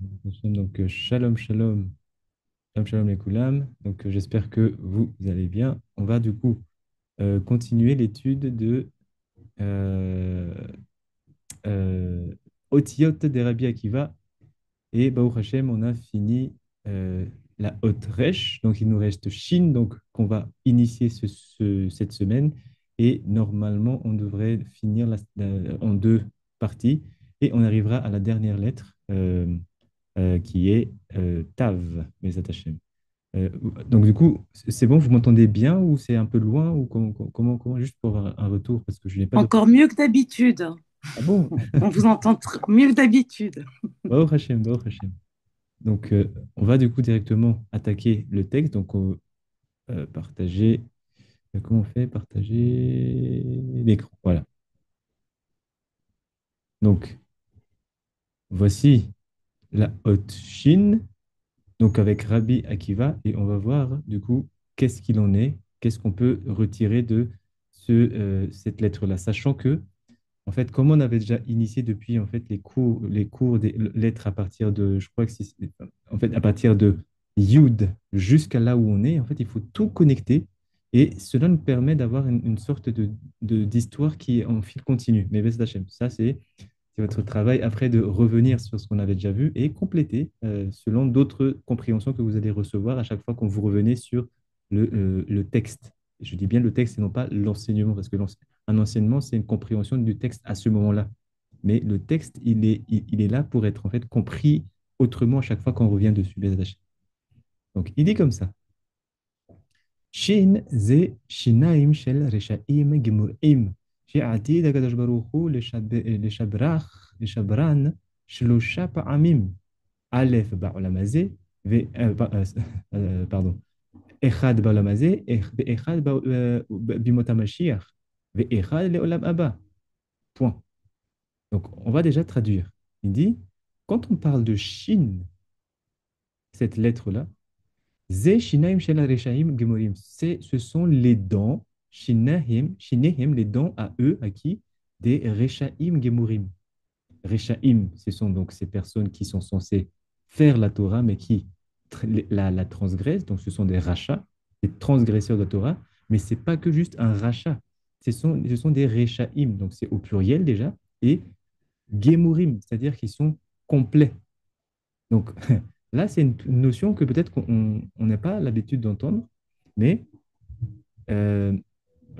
Donc, shalom, shalom, shalom, shalom les koulam. Donc, j'espère que vous allez bien. On va du coup continuer l'étude de euh, euh, Otiyot des Rabbi Akiva. Et Baruch Hashem, on a fini la Hot Resh. Donc, il nous reste Shin, donc qu'on va initier cette semaine. Et normalement, on devrait finir en deux parties. Et on arrivera à la dernière lettre. Qui est Tav, mes attachés. Donc, du coup, c'est bon, vous m'entendez bien ou c'est un peu loin ou juste pour avoir un retour parce que je n'ai pas de. Encore mieux que d'habitude. Ah bon? On vous entend mieux que d'habitude. Baruch Hashem, Baruch Hashem. Donc, on va du coup directement attaquer le texte. Donc, partager. Comment on fait? Partager l'écran. Voilà. Donc, voici la haute Chine. Donc avec Rabbi Akiva, et on va voir du coup qu'est-ce qu'il en est, qu'est-ce qu'on peut retirer de cette lettre-là, sachant que, en fait, comme on avait déjà initié depuis en fait, les cours des lettres à partir de, je crois que c'est, en fait, à partir de Yud jusqu'à là où on est, en fait, il faut tout connecter, et cela nous permet d'avoir une sorte d'histoire qui est en fil continu. Mais Bezat Hashem, ça, c'est votre travail après de revenir sur ce qu'on avait déjà vu et compléter selon d'autres compréhensions que vous allez recevoir à chaque fois quand vous revenez sur le texte. Et je dis bien le texte et non pas l'enseignement, parce que un enseignement, c'est une compréhension du texte à ce moment-là. Mais le texte, il est là pour être en fait compris autrement à chaque fois qu'on revient dessus. Bien attaché. Donc, il dit comme ça. Shin ze shinaim shel reshaim gemurim. שעתיד הקדוש ברוך הוא לשבran שלושה פעמים, א' בעולם הזה, פרדון, אחד בעולם הזה, ואחד בימות המשיח, ואחד לעולם הבא. Point. Donc, on va déjà traduire. Il dit, quand on parle de Shin, cette lettre-là, Ze shinaim shel reshaim gemorim. Ce sont les dents, shinehim, les dents à eux, à qui? Des reshaim gemorim. Reshaim, ce sont donc ces personnes qui sont censées faire la Torah, mais qui la transgressent. Donc, ce sont des rachats, des transgresseurs de la Torah. Mais ce n'est pas que juste un rachat. Ce sont des reshaim, donc c'est au pluriel déjà, et gemurim, c'est-à-dire qu'ils sont complets. Donc, là, c'est une notion que peut-être qu'on n'a pas l'habitude d'entendre, mais euh,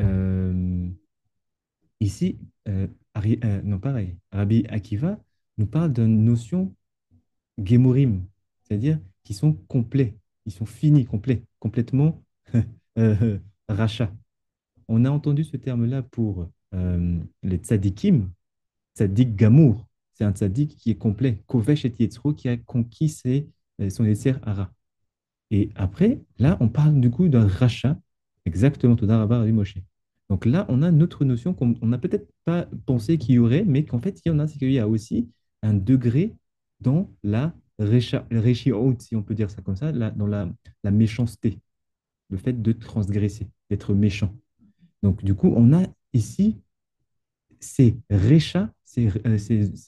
euh, ici, non, pareil, Rabbi Akiva nous parle d'une notion Gemurim, c'est-à-dire qu'ils sont complets, ils sont finis, complets, complètement rachat. On a entendu ce terme-là pour les tzadikim, tzadik gamour, c'est un tzadik qui est complet, kovesh et yetzro, qui a conquis son yetzer hara. Et après, là, on parle du coup d'un rachat, exactement, Toda Rabba Rabbi Moshe. Donc là, on a notre notion qu'on n'a peut-être pas pensé qu'il y aurait, mais qu'en fait, il y en a, c'est qu'il y a aussi un degré dans la reshi'ut, si on peut dire ça comme ça, dans la méchanceté, le fait de transgresser, d'être méchant. Donc du coup, on a ici ces réchats, ces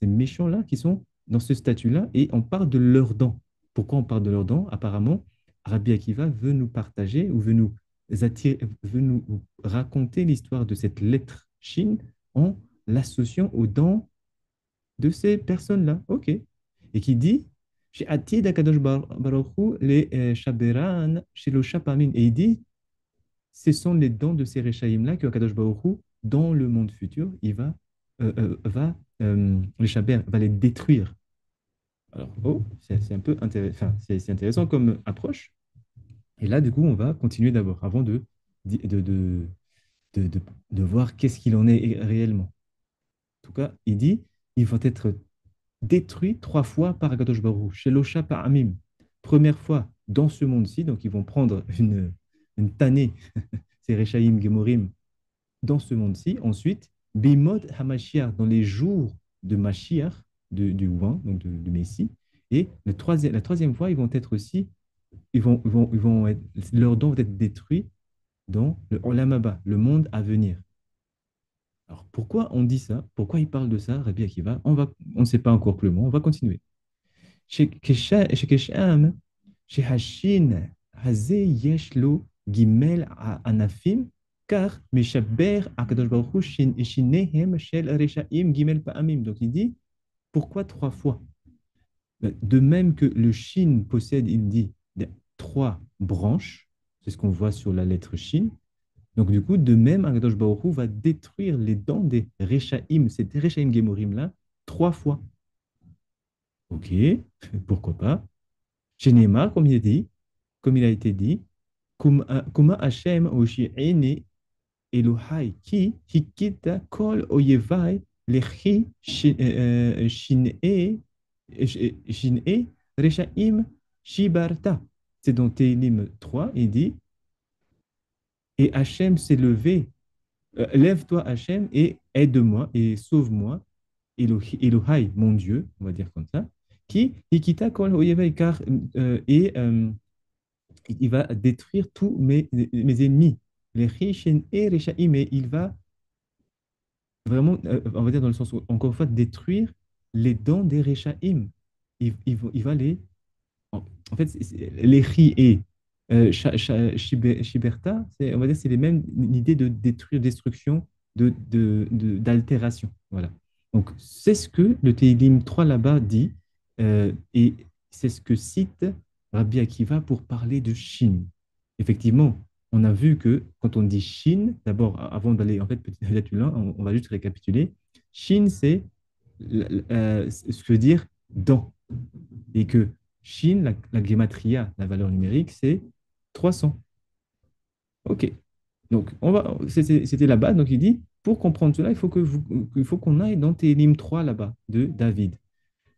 méchants-là qui sont dans ce statut-là, et on parle de leurs dents. Pourquoi on parle de leurs dents? Apparemment, Rabbi Akiva veut nous partager ou veut nous raconter l'histoire de cette lettre Shin en l'associant aux dents de ces personnes-là. OK. Et qui dit, chez Atid Akadosh Baruch Hu, les Shaberan, chez le Shapamin. Et il dit, ce sont les dents de ces Rechaïm-là que Akadosh Baruch Hu, dans le monde futur, il les Shaber, va les détruire. Alors, oh, c'est un peu intéressant, enfin, c'est intéressant comme approche. Et là, du coup, on va continuer d'abord, avant de, de, de, de, de- de voir qu'est-ce qu'il en est réellement. En tout cas, il dit, ils vont être détruits trois fois par Akadosh Baruch Hu, chez l'Osha par Amim. Première fois dans ce monde-ci, donc ils vont prendre une tannée, ces Rechaïm, Gemorim, dans ce monde-ci. Ensuite, Bimod Hamashiach, dans les jours de Mashiach, du Ouin, donc du Messie. Et la troisième fois, ils vont être aussi, leurs dons vont être détruits dans le Olam Haba, le monde à venir. Alors, pourquoi on dit ça? Pourquoi il parle de ça, Rabbi Akiva? On ne sait pas encore plus loin, on va continuer. שכשם שהשין הזה יש לו גימל ענפים, כך משבר הקדוש ברוך הוא שיניהם של רשעים גימל פעמים. Donc il dit, pourquoi trois fois? De même que le shin possède, il dit, trois branches, c'est ce qu'on voit sur la lettre shin. Donc du coup, de même, Akadosh Baruch Hu va détruire les dents des Rechaim, ces Rechaim Gemorim là, trois fois. Ok, pourquoi pas? Chez Neymar, comme il est dit, comme il a été dit, Kuma Hashem Oshi'ene Elohai ki hikita kol oyevai lechi shin'e reshaim shibarta. C'est dans Télim 3, il dit, et Hachem s'est levé, lève-toi Hachem et aide-moi et sauve-moi, Elohai, mon Dieu, on va dire comme ça, qui hikita kol oyevai, car il va détruire tous mes ennemis. Les riches et Rechaim, mais il va vraiment, on va dire dans le sens où, encore une fois, détruire les dents des Rechaim. Il va les. En fait, les ri et Shiberta, on va dire, c'est les mêmes idées de détruire, destruction, d'altération. Voilà. Donc, c'est ce que le Teilim 3 là-bas dit, et c'est ce que cite Rabbi Akiva pour parler de Chine. Effectivement, on a vu que quand on dit Chine, d'abord, avant d'aller en fait petit là, on va juste récapituler. Chine, c'est ce que veut dire dent. Et que Chine, la gematria, la valeur numérique, c'est 300. OK. Donc, c'était la base. Donc, il dit, pour comprendre cela, il faut qu'on aille dans Télim 3 là-bas, de David.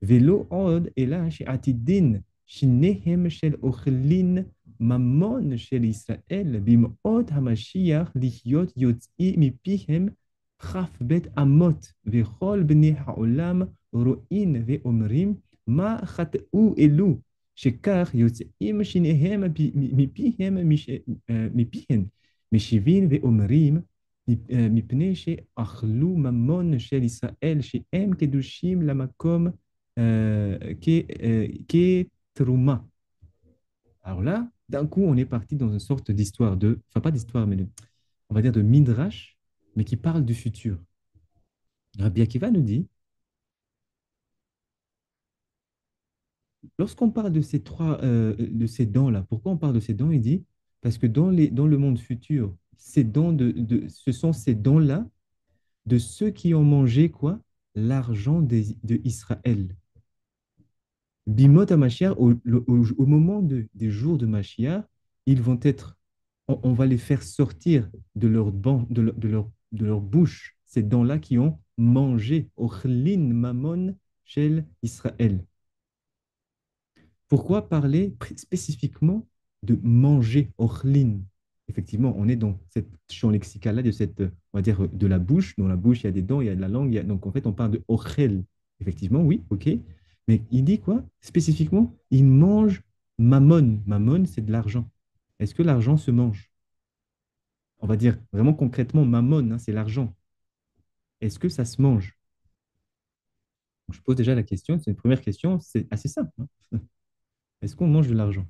Velo od ela she'atidin shinehem shel ochlin mamon shel Israël bim'ot hamashiach lihyot yotzi mipihem chaf bet amot vechol bnei ha'olam ro'in ve'omrim ma chat'u elu shekach yotzim shinehem mipihem mishivin ve'omrim מפני שאכלו ממון של ישראל, שהם קדושים למקום Ketruma. Alors là, d'un coup, on est parti dans une sorte d'histoire enfin pas d'histoire, mais on va dire de Midrash, mais qui parle du futur. Rabbi Akiva nous dit, lorsqu'on parle de ces dents-là, pourquoi on parle de ces dents? Il dit, parce que dans le monde futur, ce sont ces dents-là de ceux qui ont mangé quoi? L'argent de Israël. Bimot à Mashiach, au moment des jours de Mashiach, ils vont être, on va les faire sortir de leur, de leur bouche, ces dents-là qui ont mangé, Ochlin Mamon Shel Israël. Pourquoi parler spécifiquement de manger, Ochlin? Effectivement, on est dans cette champ lexical-là, on va dire, de la bouche. Dans la bouche, il y a des dents, il y a de la langue. Donc, en fait, on parle de Ochel. Effectivement, oui, ok. Mais il dit quoi? Spécifiquement, il mange mammon. Mammon, c'est de l'argent. Est-ce que l'argent se mange? On va dire vraiment concrètement, mammon, hein, c'est l'argent. Est-ce que ça se mange? Donc, je pose déjà la question. C'est une première question. C'est assez simple, hein. Est-ce qu'on mange de l'argent?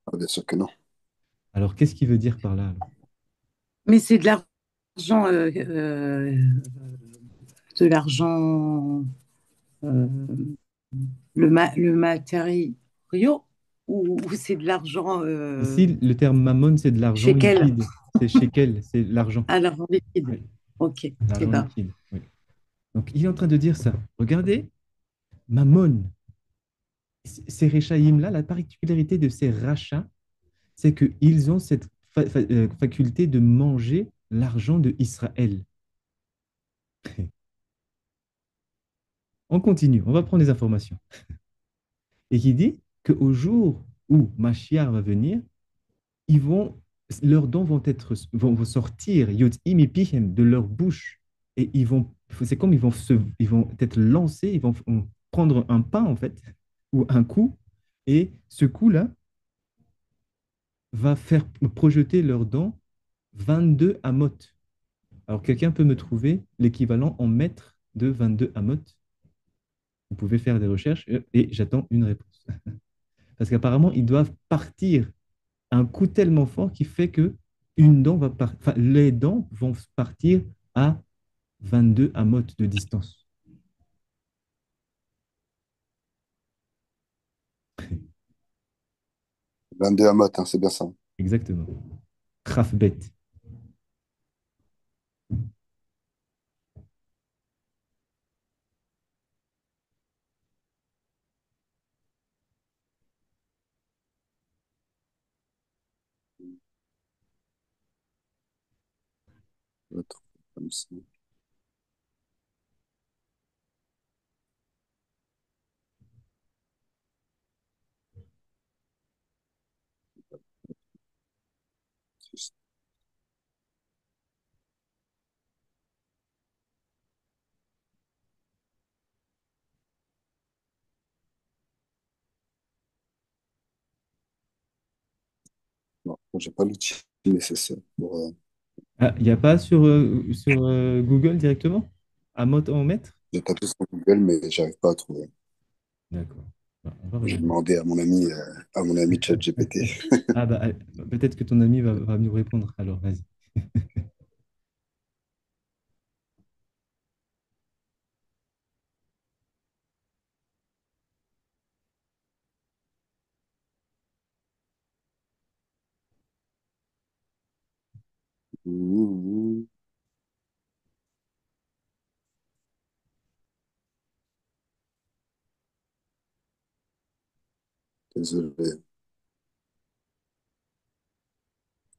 Ah, bien sûr que non. Alors, qu'est-ce qu'il veut dire par là, alors? Mais c'est de l'argent, euh, le matériau, ou c'est de l'argent Ici, le terme mammon, c'est de l'argent shekel, liquide. C'est shekel, c'est l'argent. à l'argent liquide. Oui, Ok, eh l'argent ben, liquide. Oui. Donc, il est en train de dire ça. Regardez, mammon, ces Réchaïm-là, la particularité de ces rachats, c'est qu'ils ont cette faculté de manger l'argent de Israël. On continue, on va prendre des informations. Et qui dit qu'au jour où Mashiach va venir, ils vont, leurs dents vont sortir yotzim ipichem, de leur bouche, et c'est comme ils vont être lancés, vont prendre un pain en fait, ou un coup, et ce coup-là va faire projeter leurs dents 22 amot. Alors quelqu'un peut me trouver l'équivalent en mètres de 22 amot? Vous pouvez faire des recherches et j'attends une réponse. Parce qu'apparemment, ils doivent partir à un coup tellement fort qui fait que une dent va enfin, les dents vont partir à 22 amot de distance. 22 à Mott, hein, c'est bien ça. Exactement. Krafbet. Je vais trouver comme ça. Non, j'ai pas l'outil nécessaire pour. Ah, il n'y a pas sur Google directement? Amot en mètre? J'ai tapé sur Google, mais j'arrive pas à trouver. D'accord. Bah, on va J'ai regarder. demandé à mon ami ChatGPT. Ah bah, peut-être que ton ami va nous répondre. Alors, vas-y. Désolé.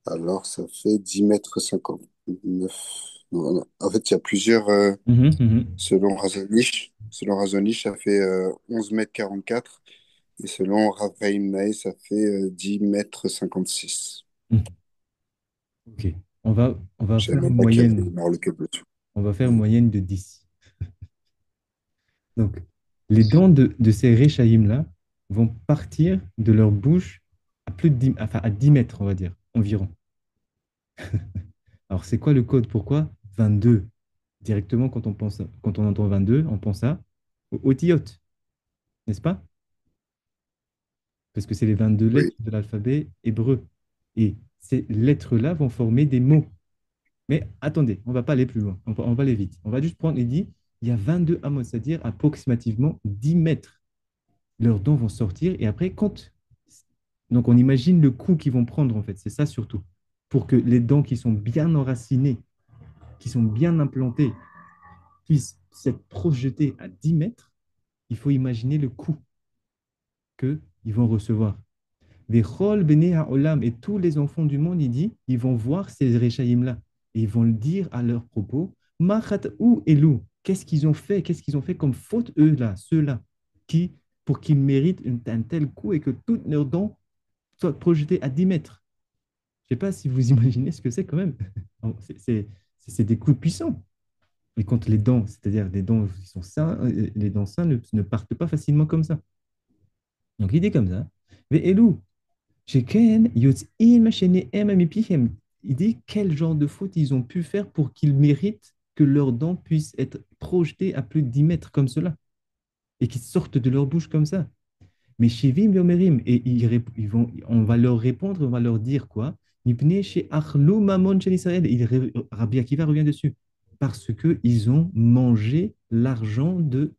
Alors, ça fait 10 mètres 59. Non, non. En fait, il y a plusieurs, Mhm, mhm. selon Razonich. Selon Razonich, ça fait 11 mètres 44. Et selon Raphaël Nae, ça fait 10 mètres 56. Mhm. Ok. On va Je savais faire même une pas qu'il y avait moyenne. une Marloquet dessus. On va faire une moyenne de 10. Donc, les dents de ces réchaïms-là vont partir de leur bouche à plus de 10, enfin, à 10 mètres, on va dire, environ. Alors, c'est quoi le code? Pourquoi 22? Directement, quand on entend 22, on pense à au tiote, n'est-ce pas? Parce que c'est les 22 Oui, lettres de l'alphabet hébreu. Et ces lettres-là vont former des mots. Mais attendez, on ne va pas aller plus loin. On va aller vite. On va juste prendre et dire, il y a 22 amos, c'est-à-dire approximativement 10 mètres. Leurs dents vont sortir et après, quand... Donc, on imagine le coup qu'ils vont prendre, en fait. C'est ça surtout. Pour que les dents qui sont bien enracinées, qui sont bien implantées, puissent s'être projetées à 10 mètres, il faut imaginer le coup qu'ils vont recevoir. Vechol bene haolam, et tous les enfants du monde, il dit, ils vont voir ces réchaïm-là. Et ils vont le dire à leur propos, Machat ou Elou, qu'est-ce qu'ils ont fait? Qu'est-ce qu'ils ont fait comme faute, eux-là, ceux-là, qui, pour qu'ils méritent un tel coup et que toutes leurs dents soient projetées à 10 mètres? Je ne sais pas si vous imaginez ce que c'est quand même. C'est des coups puissants. Et quand les dents, c'est-à-dire les dents qui sont sains, les dents sains ne partent pas facilement comme ça. Donc il dit comme ça. Mais Elou, Sheken, Yotzim, Shenehem, Amipihem. Il dit quel genre de faute ils ont pu faire pour qu'ils méritent que leurs dents puissent être projetées à plus de 10 mètres comme cela et qu'ils sortent de leur bouche comme ça. Mais Shivim Yomerim, et on va leur répondre, on va leur dire quoi? Nipne chez Achlou Mamon chez Israël. Rabbi Akiva revient dessus. Parce qu'ils ont mangé l'argent de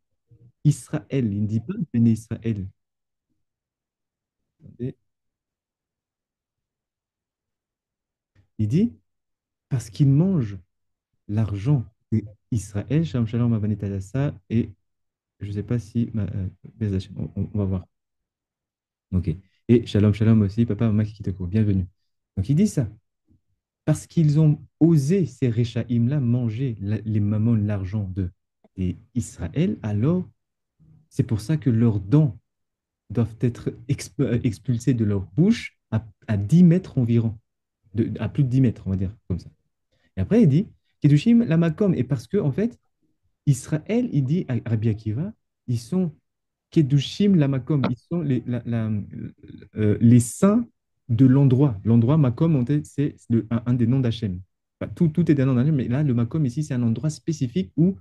Israël. Il ne dit pas Béné Israël. Il dit parce qu'ils mangent l'argent d'Israël. Shalom Shalom Avanit Adassa. Et je ne sais pas si. Bez Hashem, on va voir. Ok. Et Shalom Shalom aussi, papa, maman Kitoko. Bienvenue. Donc il dit ça. Parce qu'ils ont osé, ces Réchaïm-là, manger les mamans, l'argent de Israël, alors c'est pour ça que leurs dents doivent être expulsées de leur bouche à 10 mètres environ, à plus de 10 mètres, on va dire, comme ça. Et après, il dit, Kedushim, la makom, et parce que, en fait, Israël, il dit à Rabbi Akiva, ils sont Kedushim, la makom, ils sont les saints de l'endroit. L'endroit makom, en fait, c'est un des noms d'Hachem. Enfin, tout est un nom d'Hachem, mais là, le makom ici, c'est un endroit spécifique où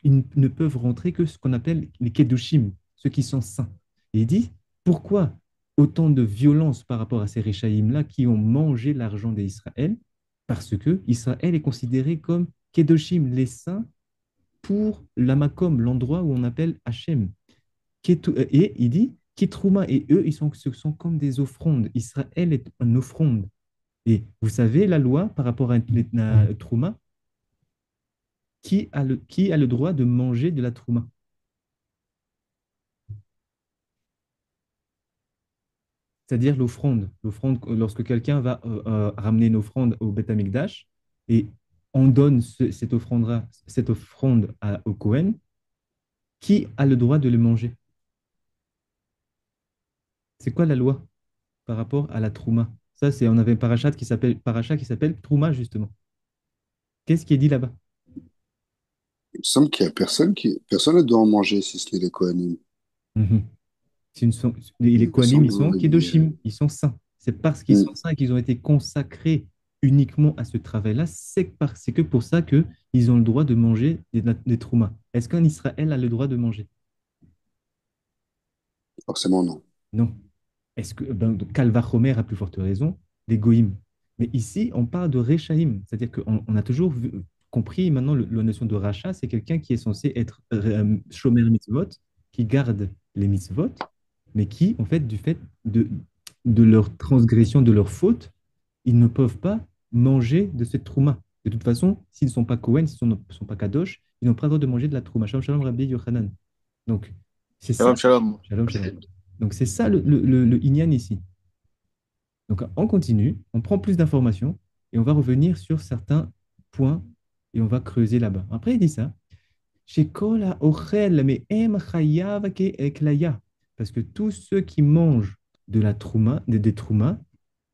ils ne peuvent rentrer que ce qu'on appelle les Kedushim, ceux qui sont saints. Et il dit, pourquoi autant de violence par rapport à ces Réchaïm-là qui ont mangé l'argent d'Israël? Parce que Israël est considéré comme Kedoshim, les saints, pour l'Amakom, l'endroit où on appelle Hachem. Et il dit, Kitrouma, et eux, ce sont comme des offrandes. Israël est une offrande. Et vous savez, la loi par rapport à Trouma, qui a le droit de manger de la Trouma? C'est-à-dire l'offrande. L'offrande, lorsque quelqu'un va ramener une offrande au Beth Amikdash et on donne cette offrande au Kohen, qui a le droit de le manger? C'est quoi la loi par rapport à la Trouma? Ça, on avait un paracha qui s'appelle Trouma, justement. Qu'est-ce qui est dit là-bas? Il me semble qu'il y a personne ne doit en manger si ce n'est les Kohanim. Mhm. Les Il me Kohanim, ils semble, sont Kedoshim, ils sont saints. C'est parce qu'ils hmm. sont saints et qu'ils ont été consacrés uniquement à ce travail-là, c'est que pour ça qu'ils ont le droit de manger des Troumas. Est-ce qu'un Israël a le droit de manger? Forcément, non. Non. Est-ce que Kalvachomer a plus forte raison, des Goïm. Mais ici, on parle de Rechaïm, c'est-à-dire qu'on a toujours compris maintenant la notion de rachat, c'est quelqu'un qui est censé être Shomer mitzvot, qui garde les mitzvot, mais qui, en fait, du fait de leur transgression, de leur faute, ils ne peuvent pas manger de cette trouma. De toute façon, s'ils ne sont pas Kohen, s'ils ne sont pas Kadosh, ils n'ont pas le droit de manger de la trouma. Shalom, shalom, Rabbi Yochanan. Donc, c'est ça. Shalom, shalom. Shalom, shalom. Donc, c'est ça le Inyan ici. Donc, on continue, on prend plus d'informations et on va revenir sur certains points et on va creuser là-bas. Après, il dit ça. Shekola ochel me'em chayav klaya. Parce que tous ceux qui mangent de la trouma, des troumas,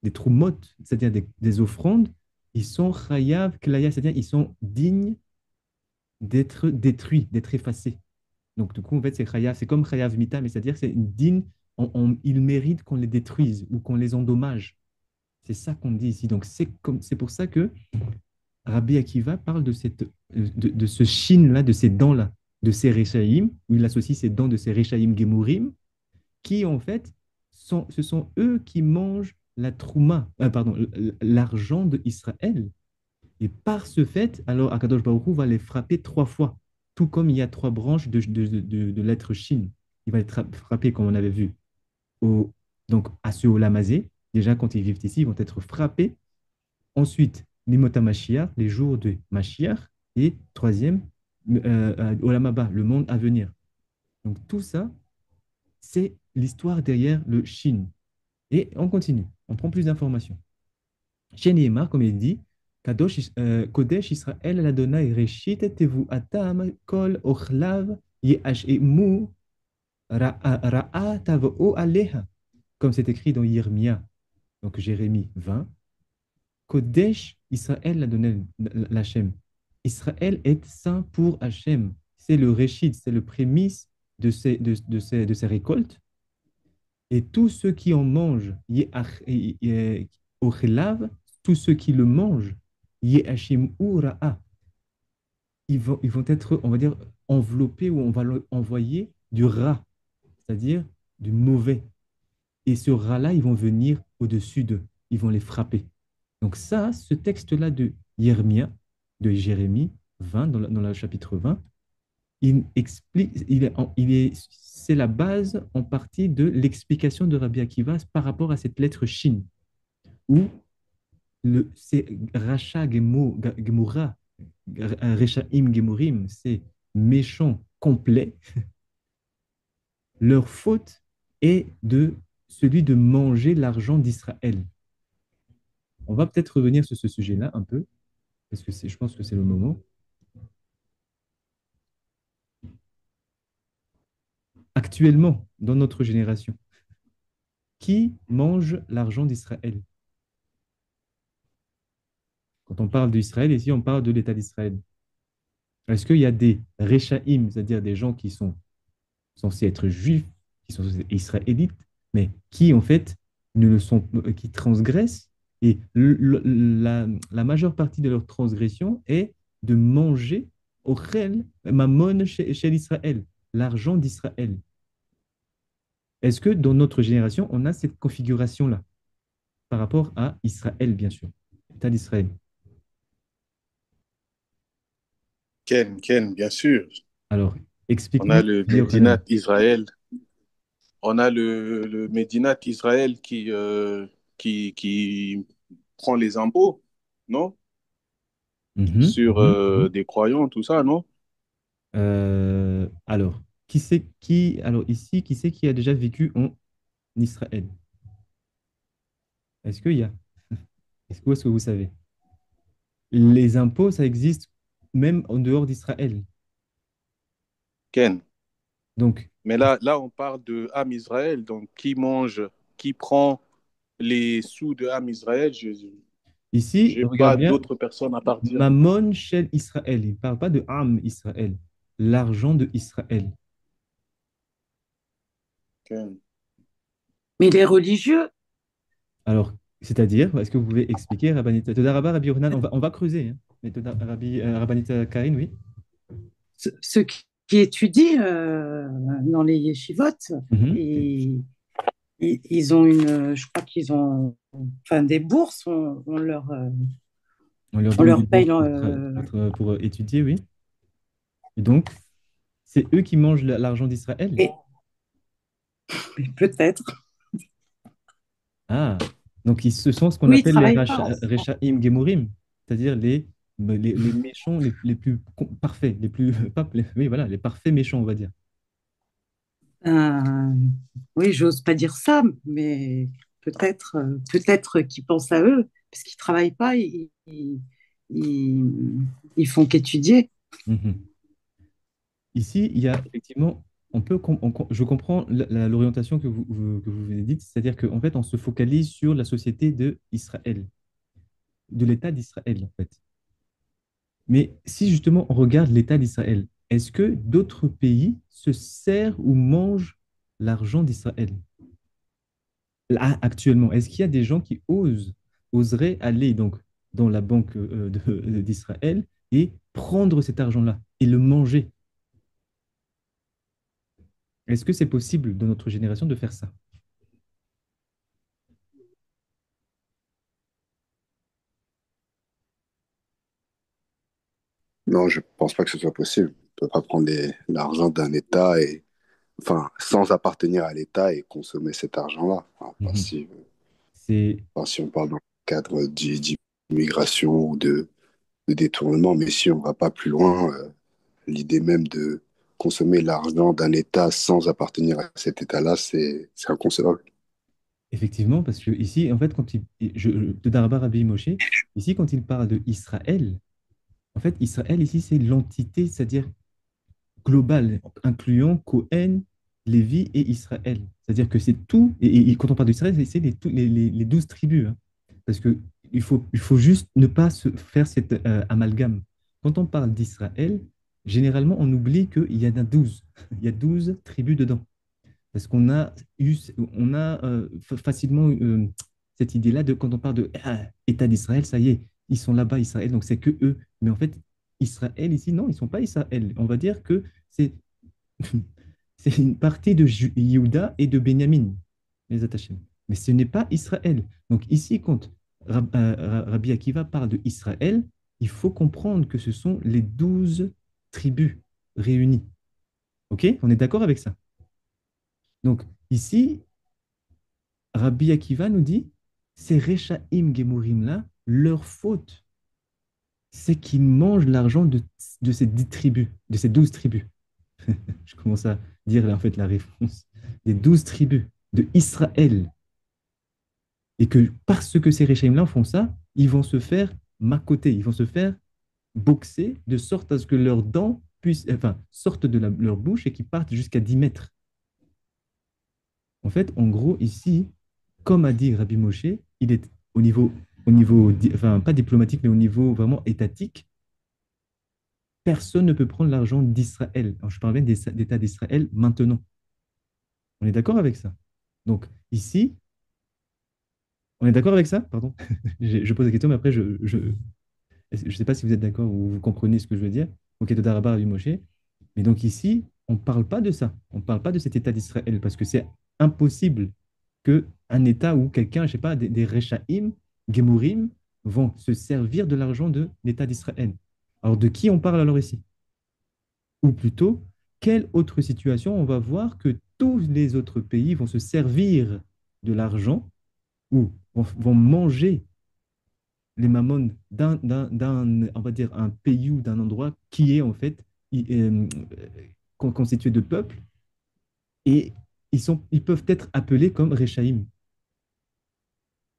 des troumot, c'est-à-dire des offrandes, ils sont chayav klaya, c'est-à-dire ils sont dignes d'être détruits, d'être effacés. Donc, du coup, en fait, c'est chayav, c'est comme chayav mita, mais c'est-à-dire que c'est une digne, ils méritent qu'on les détruise ou qu'on les endommage. C'est ça qu'on dit ici. Donc, c'est pour ça que Rabbi Akiva parle de ce shin-là, de ces dents-là, de ces Rechaïm, où il associe ces dents de ces Rechaïm Gemurim, qui en fait, ce sont eux qui mangent la trouma, pardon, l'argent de Israël. Et par ce fait, alors Akadosh Baruch Hu va les frapper 3 fois, tout comme il y a 3 branches de l'être Shin. Il va les frapper, comme on avait vu, au, donc à ceux au Lamazé. Déjà, quand ils vivent ici, ils vont être frappés. Ensuite, Limota Mashiach, les jours de Mashiach. Et troisième, Olam Haba, le monde à venir. Donc tout ça, c'est l'histoire derrière le Shin. Et on continue, on prend plus d'informations. Chez Nehemar, comme il dit, Kodesh Israël Adonai Reshit Tevu Atam Kol Ochlav Yehashemu Ra'a Tavo Aleha. Comme c'est écrit dans Yirmia, donc Jérémie 20. Kodesh Israël Adonai l'Hachem. Israël est saint pour Hachem. C'est le Réchid, c'est le prémisse de ces récoltes. Et tous ceux qui en mangent, Ochelav, tous ceux qui le mangent, Yehashim Ura'a, ils vont être, on va dire, enveloppés ou on va leur envoyer du rat, c'est-à-dire du mauvais. Et ce rat-là, ils vont venir au-dessus d'eux, ils vont les frapper. Donc ça, ce texte-là de Yermia, de Jérémie 20, dans le chapitre 20, il explique, c'est la base en partie de l'explication de Rabbi Akiva par rapport à cette lettre Shin, où c'est Racha Gemura, Rechaim Gemurim, c'est méchant complet. Leur faute est celui de manger l'argent d'Israël. On va peut-être revenir sur ce sujet-là un peu, parce que je pense que c'est le moment. Actuellement, dans notre génération, qui mange l'argent d'Israël? Quand on parle d'Israël, ici, on parle de l'État d'Israël. Est-ce qu'il y a des Rechaïm, c'est-à-dire des gens qui sont censés être juifs, qui sont censés être israélites, mais qui, en fait, ne le sont, qui transgressent, et la majeure partie de leur transgression est de manger Ochel, Mammon chez Israël, l'argent d'Israël. Est-ce que dans notre génération, on a cette configuration-là par rapport à Israël, bien sûr, l'État d'Israël? Ken, bien sûr. Alors, On a explique-nous, le Yochanan. Médinat Israël. On a le Médinat Israël qui prend les impôts, non? Mhm, Sur mhm, mhm. des croyants, tout ça, non? Alors, alors ici, qui c'est qui a déjà vécu en Israël? Est-ce qu'il y a? Est-ce que vous savez? Les impôts, ça existe même en dehors d'Israël. Ken. Donc, Mais là, on parle de Ham Israël, donc qui mange, qui prend les sous de Ham Israël. Je ici, n'ai regarde pas bien, d'autres personnes à partir. Mammon Shel Israël. Il ne parle pas de Am Israël, l'argent de Israël. Ken. Mais les religieux, Alors, c'est-à-dire, est-ce que vous pouvez expliquer, Rabbanit Toda Rabba, Rabbi Yochanan, on va creuser, hein. Mais Rabbanit Karine, oui. ceux qui étudient dans les yeshivot, Mhm. et, ils ont je crois qu'ils ont, enfin, des bourses, On leur on donne des leur paye, bourses pour étudier, oui. Et donc, c'est eux qui mangent l'argent d'Israël. et peut-être. Ah, donc ce sont ce qu'on Oui, ils appelle les travaillent pas. Rechaim Gemurim, c'est-à-dire les méchants les plus parfaits, les plus, pas, oui, voilà, les parfaits méchants, on va dire. Euh, oui, j'ose pas dire ça, mais peut-être qu'ils pensent à eux, parce qu'ils travaillent pas, ils, ils font qu'étudier. Mhm. Ici, il y a effectivement, je comprends l'orientation que vous venez dites, c'est-à-dire qu'en fait, on se focalise sur la société de Israël, de l'État d'Israël, en fait. Mais si justement on regarde l'État d'Israël, est-ce que d'autres pays se servent ou mangent l'argent d'Israël? Là, actuellement, est-ce qu'il y a des gens qui oseraient aller donc dans la banque d'Israël et prendre cet argent-là et le manger? Est-ce que c'est possible dans notre génération de faire ça? Non, je pense pas que ce soit possible. On peut pas prendre l'argent d'un État et, enfin, sans appartenir à l'État et consommer cet argent-là. Enfin, Mhm. C'est pas si on parle dans le cadre d'immigration ou de détournement, mais si on va pas plus loin, l'idée même de consommer l'argent d'un État sans appartenir à cet État-là, c'est inconcevable. effectivement parce que ici, en fait, de Darbar Rabbi Moshe, ici, quand il parle de Israël, en fait, Israël, ici, c'est l'entité, c'est-à-dire globale, incluant Cohen, Lévi et Israël. C'est-à-dire que c'est tout, et quand on parle d'Israël, c'est les 12 tribus, hein. Parce que il faut juste ne pas se faire cet amalgame. Quand on parle d'Israël, généralement, on oublie qu'il y en a 12. Il y a 12 tribus dedans. Parce qu'on a on a facilement cette idée-là de quand on parle de État d'Israël, ça y est, ils sont là-bas, Israël, donc c'est que eux. Mais en fait, Israël ici, non, ils ne sont pas Israël. On va dire que c'est c'est une partie de Yehuda et de Benjamin, les attachés. Mais ce n'est pas Israël. Donc ici, quand Rabbi Akiva parle de Israël, il faut comprendre que ce sont les 12 tribus réunies. OK? On est d'accord avec ça? Donc ici, Rabbi Akiva nous dit, ces Rechaim Gemurim là, leur faute, c'est qu'ils mangent l'argent de ces 10 tribus, de ces 12 tribus. Je commence à dire en fait la réponse. Des 12 tribus de Israël. Et que parce que ces Rechaim-là font ça, ils vont se faire macoter, ils vont se faire boxer de sorte à ce que leurs dents sortent de leur bouche et qu'ils partent jusqu'à 10 mètres. En fait, en gros, ici, comme a dit Rabbi Moshe, il est enfin, pas diplomatique, mais au niveau vraiment étatique, personne ne peut prendre l'argent d'Israël. Alors, je parle bien d'État d'Israël maintenant. On est d'accord avec ça? Donc, ici, on est d'accord avec ça? Pardon. Je pose la question, mais après, je sais pas si vous êtes d'accord ou vous comprenez ce que je veux dire. Ok, Toda Rabba, Rabbi Moshe. Mais donc ici, on ne parle pas de ça. On ne parle pas de cet État d'Israël parce que c'est impossible qu'un État ou quelqu'un, je ne sais pas, des Rechaïm, Gemurim, vont se servir de l'argent de l'État d'Israël. Alors de qui on parle alors ici? Ou plutôt, quelle autre situation on va voir que tous les autres pays vont se servir de l'argent ou vont manger les mammons on va dire, un pays ou d'un endroit qui est en fait constitué de peuples et ils peuvent être appelés comme Rechaïm.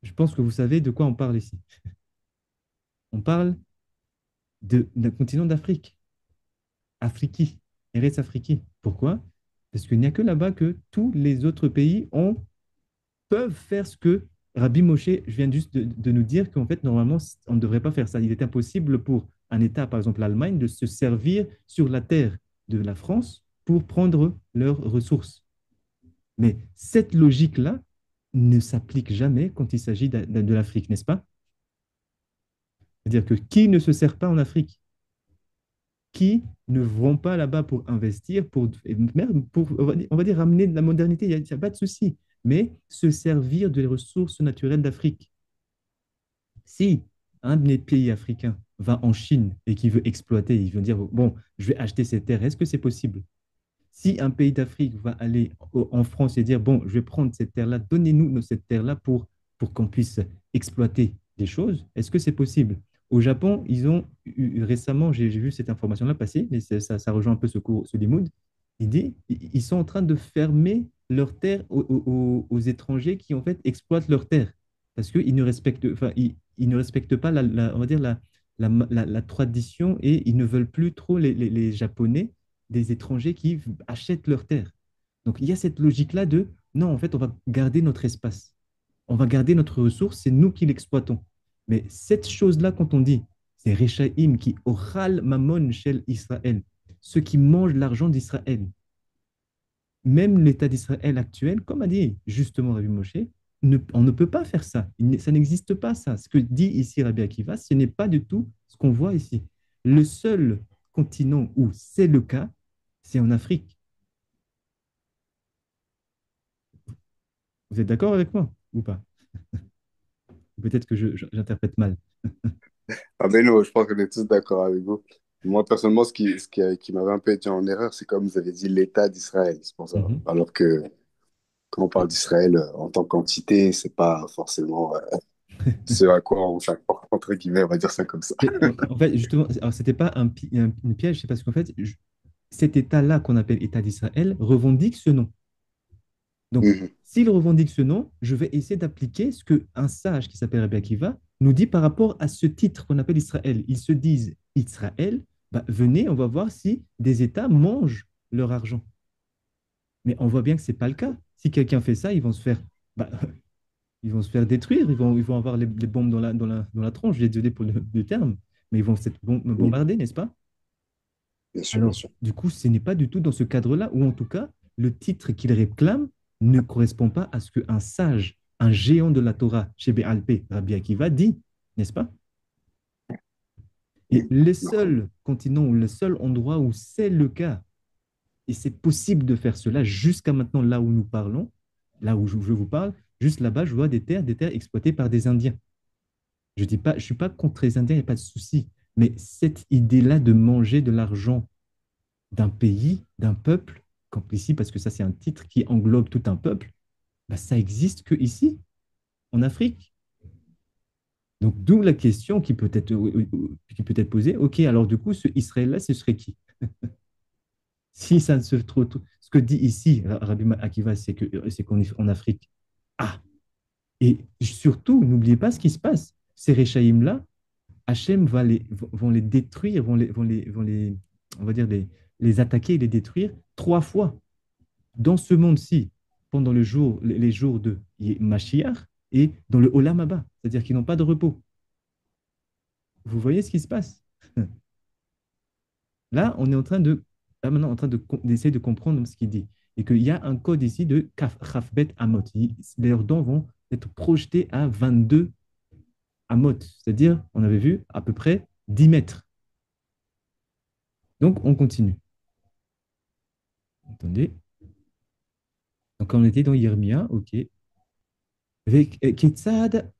Je pense que vous savez de quoi on parle ici. On parle d'un continent d'Afrique, Afriki, Eretz Afriki. Pourquoi? Parce qu'il n'y a que là-bas que tous les autres pays peuvent faire ce que Rabbi Moshe, je viens juste de nous dire qu'en fait, normalement, on ne devrait pas faire ça. Il est impossible pour un État, par exemple l'Allemagne, de se servir sur la terre de la France pour prendre leurs ressources. Mais cette logique-là ne s'applique jamais quand il s'agit de l'Afrique, n'est-ce pas? C'est-à-dire que qui ne se sert pas en Afrique? Qui ne vont pas là-bas pour investir, même pour, on va dire, ramener de la modernité, il n'y a pas de souci, mais se servir des ressources naturelles d'Afrique. Si un des pays africains va en Chine et qui veut exploiter, il veut dire, bon, je vais acheter ces terres, est-ce que c'est possible? Si un pays d'Afrique va aller en France et dire, bon, je vais prendre cette terre-là, donnez-nous cette terre-là pour qu'on puisse exploiter des choses, est-ce que c'est possible? Au Japon, ils ont récemment, j'ai vu cette information-là passer, mais ça rejoint un peu ce Limoud. Il dit, ils sont en train de fermer leurs terres aux étrangers qui, en fait, exploitent leurs terres parce qu'ils ne respectent, enfin, ils ne respectent pas, on va dire, la tradition et ils ne veulent plus trop les Japonais des étrangers qui achètent leurs terres. Donc, il y a cette logique-là de non, en fait, on va garder notre espace, on va garder notre ressource, c'est nous qui l'exploitons. Mais cette chose-là, quand on dit, c'est Rechaïm qui oral mamon shel Israël, ceux qui mangent l'argent d'Israël, même l'État d'Israël actuel, comme a dit justement Rabbi Moshe, on ne peut pas faire ça. Ça n'existe pas, ça. Ce que dit ici Rabbi Akiva, ce n'est pas du tout ce qu'on voit ici. Le seul continent où c'est le cas, c'est en Afrique. Vous êtes d'accord avec moi ou pas? Peut-être que j'interprète mal. Ah ben non, je pense qu'on est tous d'accord avec vous. Moi, personnellement, qui m'avait un peu été en erreur, c'est comme vous avez dit, l'État d'Israël. C'est pour ça. Mhm. Alors que quand on parle d'Israël en tant qu'entité, c'est pas forcément ce à quoi on s'accorde, entre guillemets, on va dire ça comme ça. Mais en fait, justement, alors c'était pas une piège, c'est parce qu'en fait, cet État-là qu'on appelle État d'Israël revendique ce nom. Donc, Mhm. s'il revendique ce nom, je vais essayer d'appliquer ce qu'un sage qui s'appelle Rabbi Akiva nous dit par rapport à ce titre qu'on appelle Israël. Ils se disent Israël, bah, venez, on va voir si des États mangent leur argent. Mais on voit bien que ce n'est pas le cas. Si quelqu'un fait ça, bah, ils vont se faire détruire, ils vont avoir les bombes dans la tronche, désolé pour le terme, mais ils vont se Mhm. bombarder, n'est-ce pas? Bien sûr, bien Alors, sûr. du coup, ce n'est pas du tout dans ce cadre-là, ou en tout cas, le titre qu'il réclame ne correspond pas à ce qu'un sage, un géant de la Torah, chez Béalpé, Rabbi Akiva, dit, n'est-ce pas? Et Mhm. le Non. seul continent ou le seul endroit où c'est le cas, et c'est possible de faire cela jusqu'à maintenant, là où nous parlons, là où je vous parle, juste là-bas, je vois des terres exploitées par des Indiens. Je dis pas, je suis pas contre les Indiens, il n'y a pas de souci. Mais cette idée-là de manger de l'argent d'un pays, d'un peuple, comme ici, parce que ça c'est un titre qui englobe tout un peuple, bah, ça existe que ici, en Afrique. Donc d'où la question qui peut être posée, ok, alors du coup, ce Israël-là, ce serait qui? Si ça ne se trouve, ce que dit ici Rabbi Akiva, c'est qu'on est en Afrique. Ah, et surtout, n'oubliez pas ce qui se passe. Ces Réchaïm-là, Hachem vont les détruire, on va dire, les attaquer et les détruire trois fois dans ce monde-ci, pendant les jours de Mashiach et dans le Olam Abba, c'est-à-dire qu'ils n'ont pas de repos. Vous voyez ce qui se passe? Là, on est en train de, là maintenant, en train d'essayer de comprendre ce qu'il dit. Et qu'il y a un code ici de Chafbet Amot. Leurs dents vont être projetées à 22 Amot, c'est-à-dire, on avait vu, à peu près 10 mètres. Donc, on continue. Attendez. Donc, on était dans Yirmia, ok. Ketzad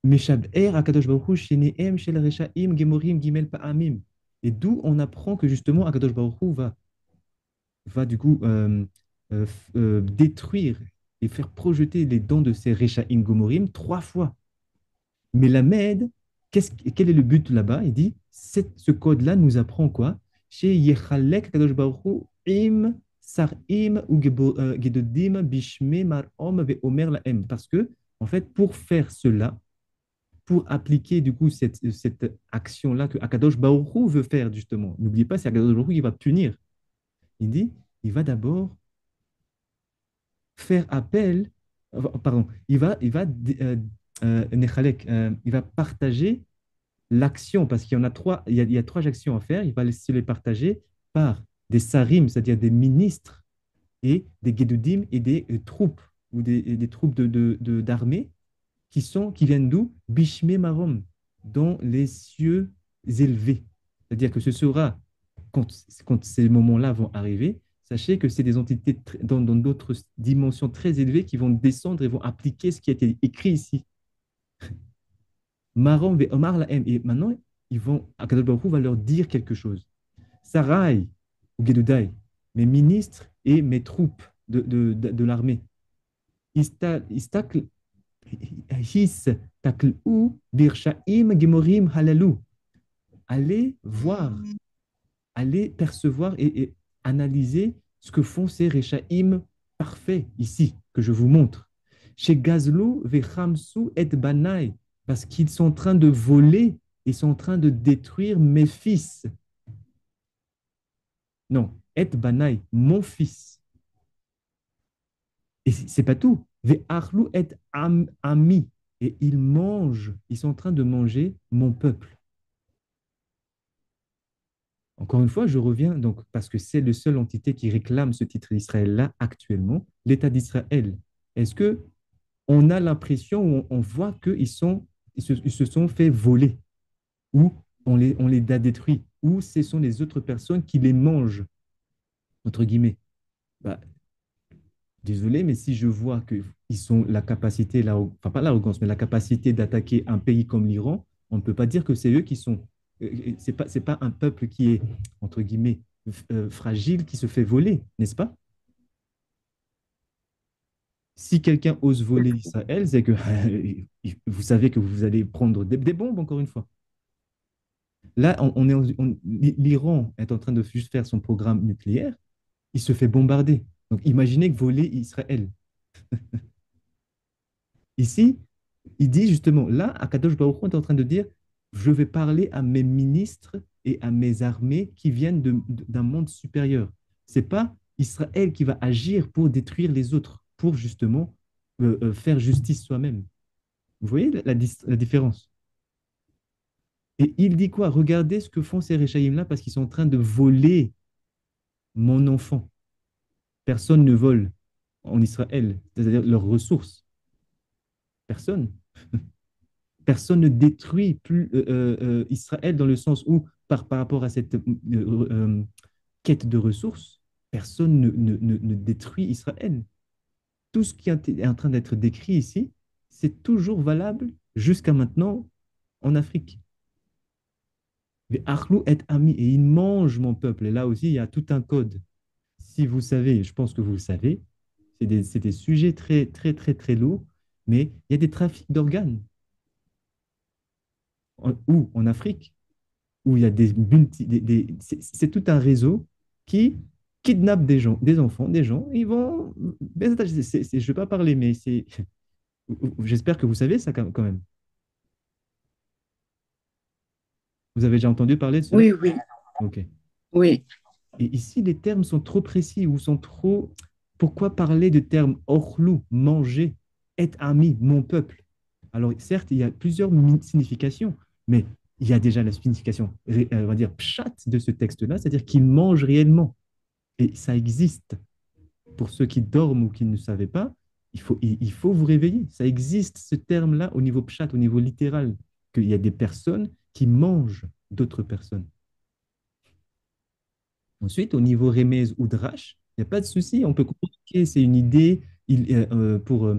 meshaber Akadosh Baruch Hu sheneem shel reshaim gemorim gimel pa'amim. Et d'où on apprend que justement Akadosh Baruch Hu va du coup détruire et faire projeter les dents de ces reshaim gemorim 3 fois. Mais la Med, quel est le but là-bas? Il dit, ce code-là nous apprend quoi? Chez Yechalek Kadosh Baruch Hu im sarim ou gedodim bishme mar'om ve'omer lahem. Parce que, en fait, pour faire cela, pour appliquer du coup cette action-là que Akadosh Baruch Hu veut faire justement, n'oubliez pas, c'est Akadosh Baruch Hu qui va punir. Il dit, il va d'abord faire appel, pardon, il va partager l'action, parce qu'il y en a trois, il y a 3 actions à faire, il va se les partager par des sarim, c'est-à-dire des ministres, et des gedudim et des troupes, ou des troupes d'armée, qui viennent d'où? Bishme Marom, dans les cieux élevés. C'est-à-dire que ce sera, quand ces moments-là vont arriver, sachez que c'est des entités dans d'autres dimensions très élevées qui vont descendre et vont appliquer ce qui a été écrit ici. Marom ve Omar la Et maintenant, Akadosh Baruch Hu va leur dire quelque chose. Sarai ou Gedudai, mes ministres et mes troupes de l'armée. His taklu birshaim gemorim halalu. Allez voir, allez percevoir et analyser ce que font ces Rechaim parfaits ici, que je vous montre. Chez Gazlou, Vechamsu et Banai, parce qu'ils sont en train de voler, ils sont en train de détruire mes fils. Non, et Banai, mon fils. Et c'est pas tout. Ve'achlu et ami, et ils mangent, ils sont en train de manger mon peuple. Encore une fois, je reviens donc parce que c'est la seule entité qui réclame ce titre d'Israël-là actuellement, l'État d'Israël. Est-ce que on a l'impression, ou on voit ils se sont fait voler, ou on les a détruits, ou ce sont les autres personnes qui les mangent, entre guillemets? Bah, désolé, mais si je vois qu'ils ont la capacité, enfin pas l'arrogance, mais la capacité d'attaquer un pays comme l'Iran, on ne peut pas dire que c'est eux qui sont. C'est pas un peuple qui est, entre guillemets, fragile, qui se fait voler, n'est-ce pas? Si quelqu'un ose voler Israël, c'est que vous savez que vous allez prendre des bombes, encore une fois. Là, l'Iran est en train de juste faire son programme nucléaire, il se fait bombarder. Donc imaginez que voler Israël. Ici, il dit justement, là, Akadosh Baruch Hu est en train de dire, je vais parler à mes ministres et à mes armées qui viennent d'un monde supérieur. C'est pas Israël qui va agir pour détruire les autres, pour justement faire justice soi-même. Vous voyez la différence? Et il dit quoi? Regardez ce que font ces Réchaïm-là parce qu'ils sont en train de voler mon enfant. Personne ne vole en Israël, c'est-à-dire leurs ressources. Personne. Personne ne détruit plus Israël dans le sens où, par rapport à cette quête de ressources, personne ne détruit Israël. Tout ce qui est en train d'être décrit ici, c'est toujours valable jusqu'à maintenant en Afrique. Mais Achlou est ami et il mange mon peuple. Et là aussi, il y a tout un code. Si vous savez, je pense que vous le savez, c'est des sujets très, très, très, très lourds, mais il y a des trafics d'organes. Ou en Afrique, où il y a c'est tout un réseau qui kidnappe des gens, des enfants, des gens, ils vont. Je ne vais pas parler, mais j'espère que vous savez ça quand même. Vous avez déjà entendu parler de cela? Oui, oui, Ok. oui. Et ici, les termes sont trop précis ou sont trop. Pourquoi parler de termes orlou, manger, être ami, mon peuple? Alors, certes, il y a plusieurs significations, mais il y a déjà la signification, on va dire, pshat de ce texte-là, c'est-à-dire qu'il mange réellement. Et ça existe. Pour ceux qui dorment ou qui ne savaient pas, il faut vous réveiller. Ça existe, ce terme-là, au niveau pshat, au niveau littéral, qu'il y a des personnes qui mangent d'autres personnes. Ensuite, au niveau Remez ou Drash, il n'y a pas de souci. On peut comprendre que c'est une idée pour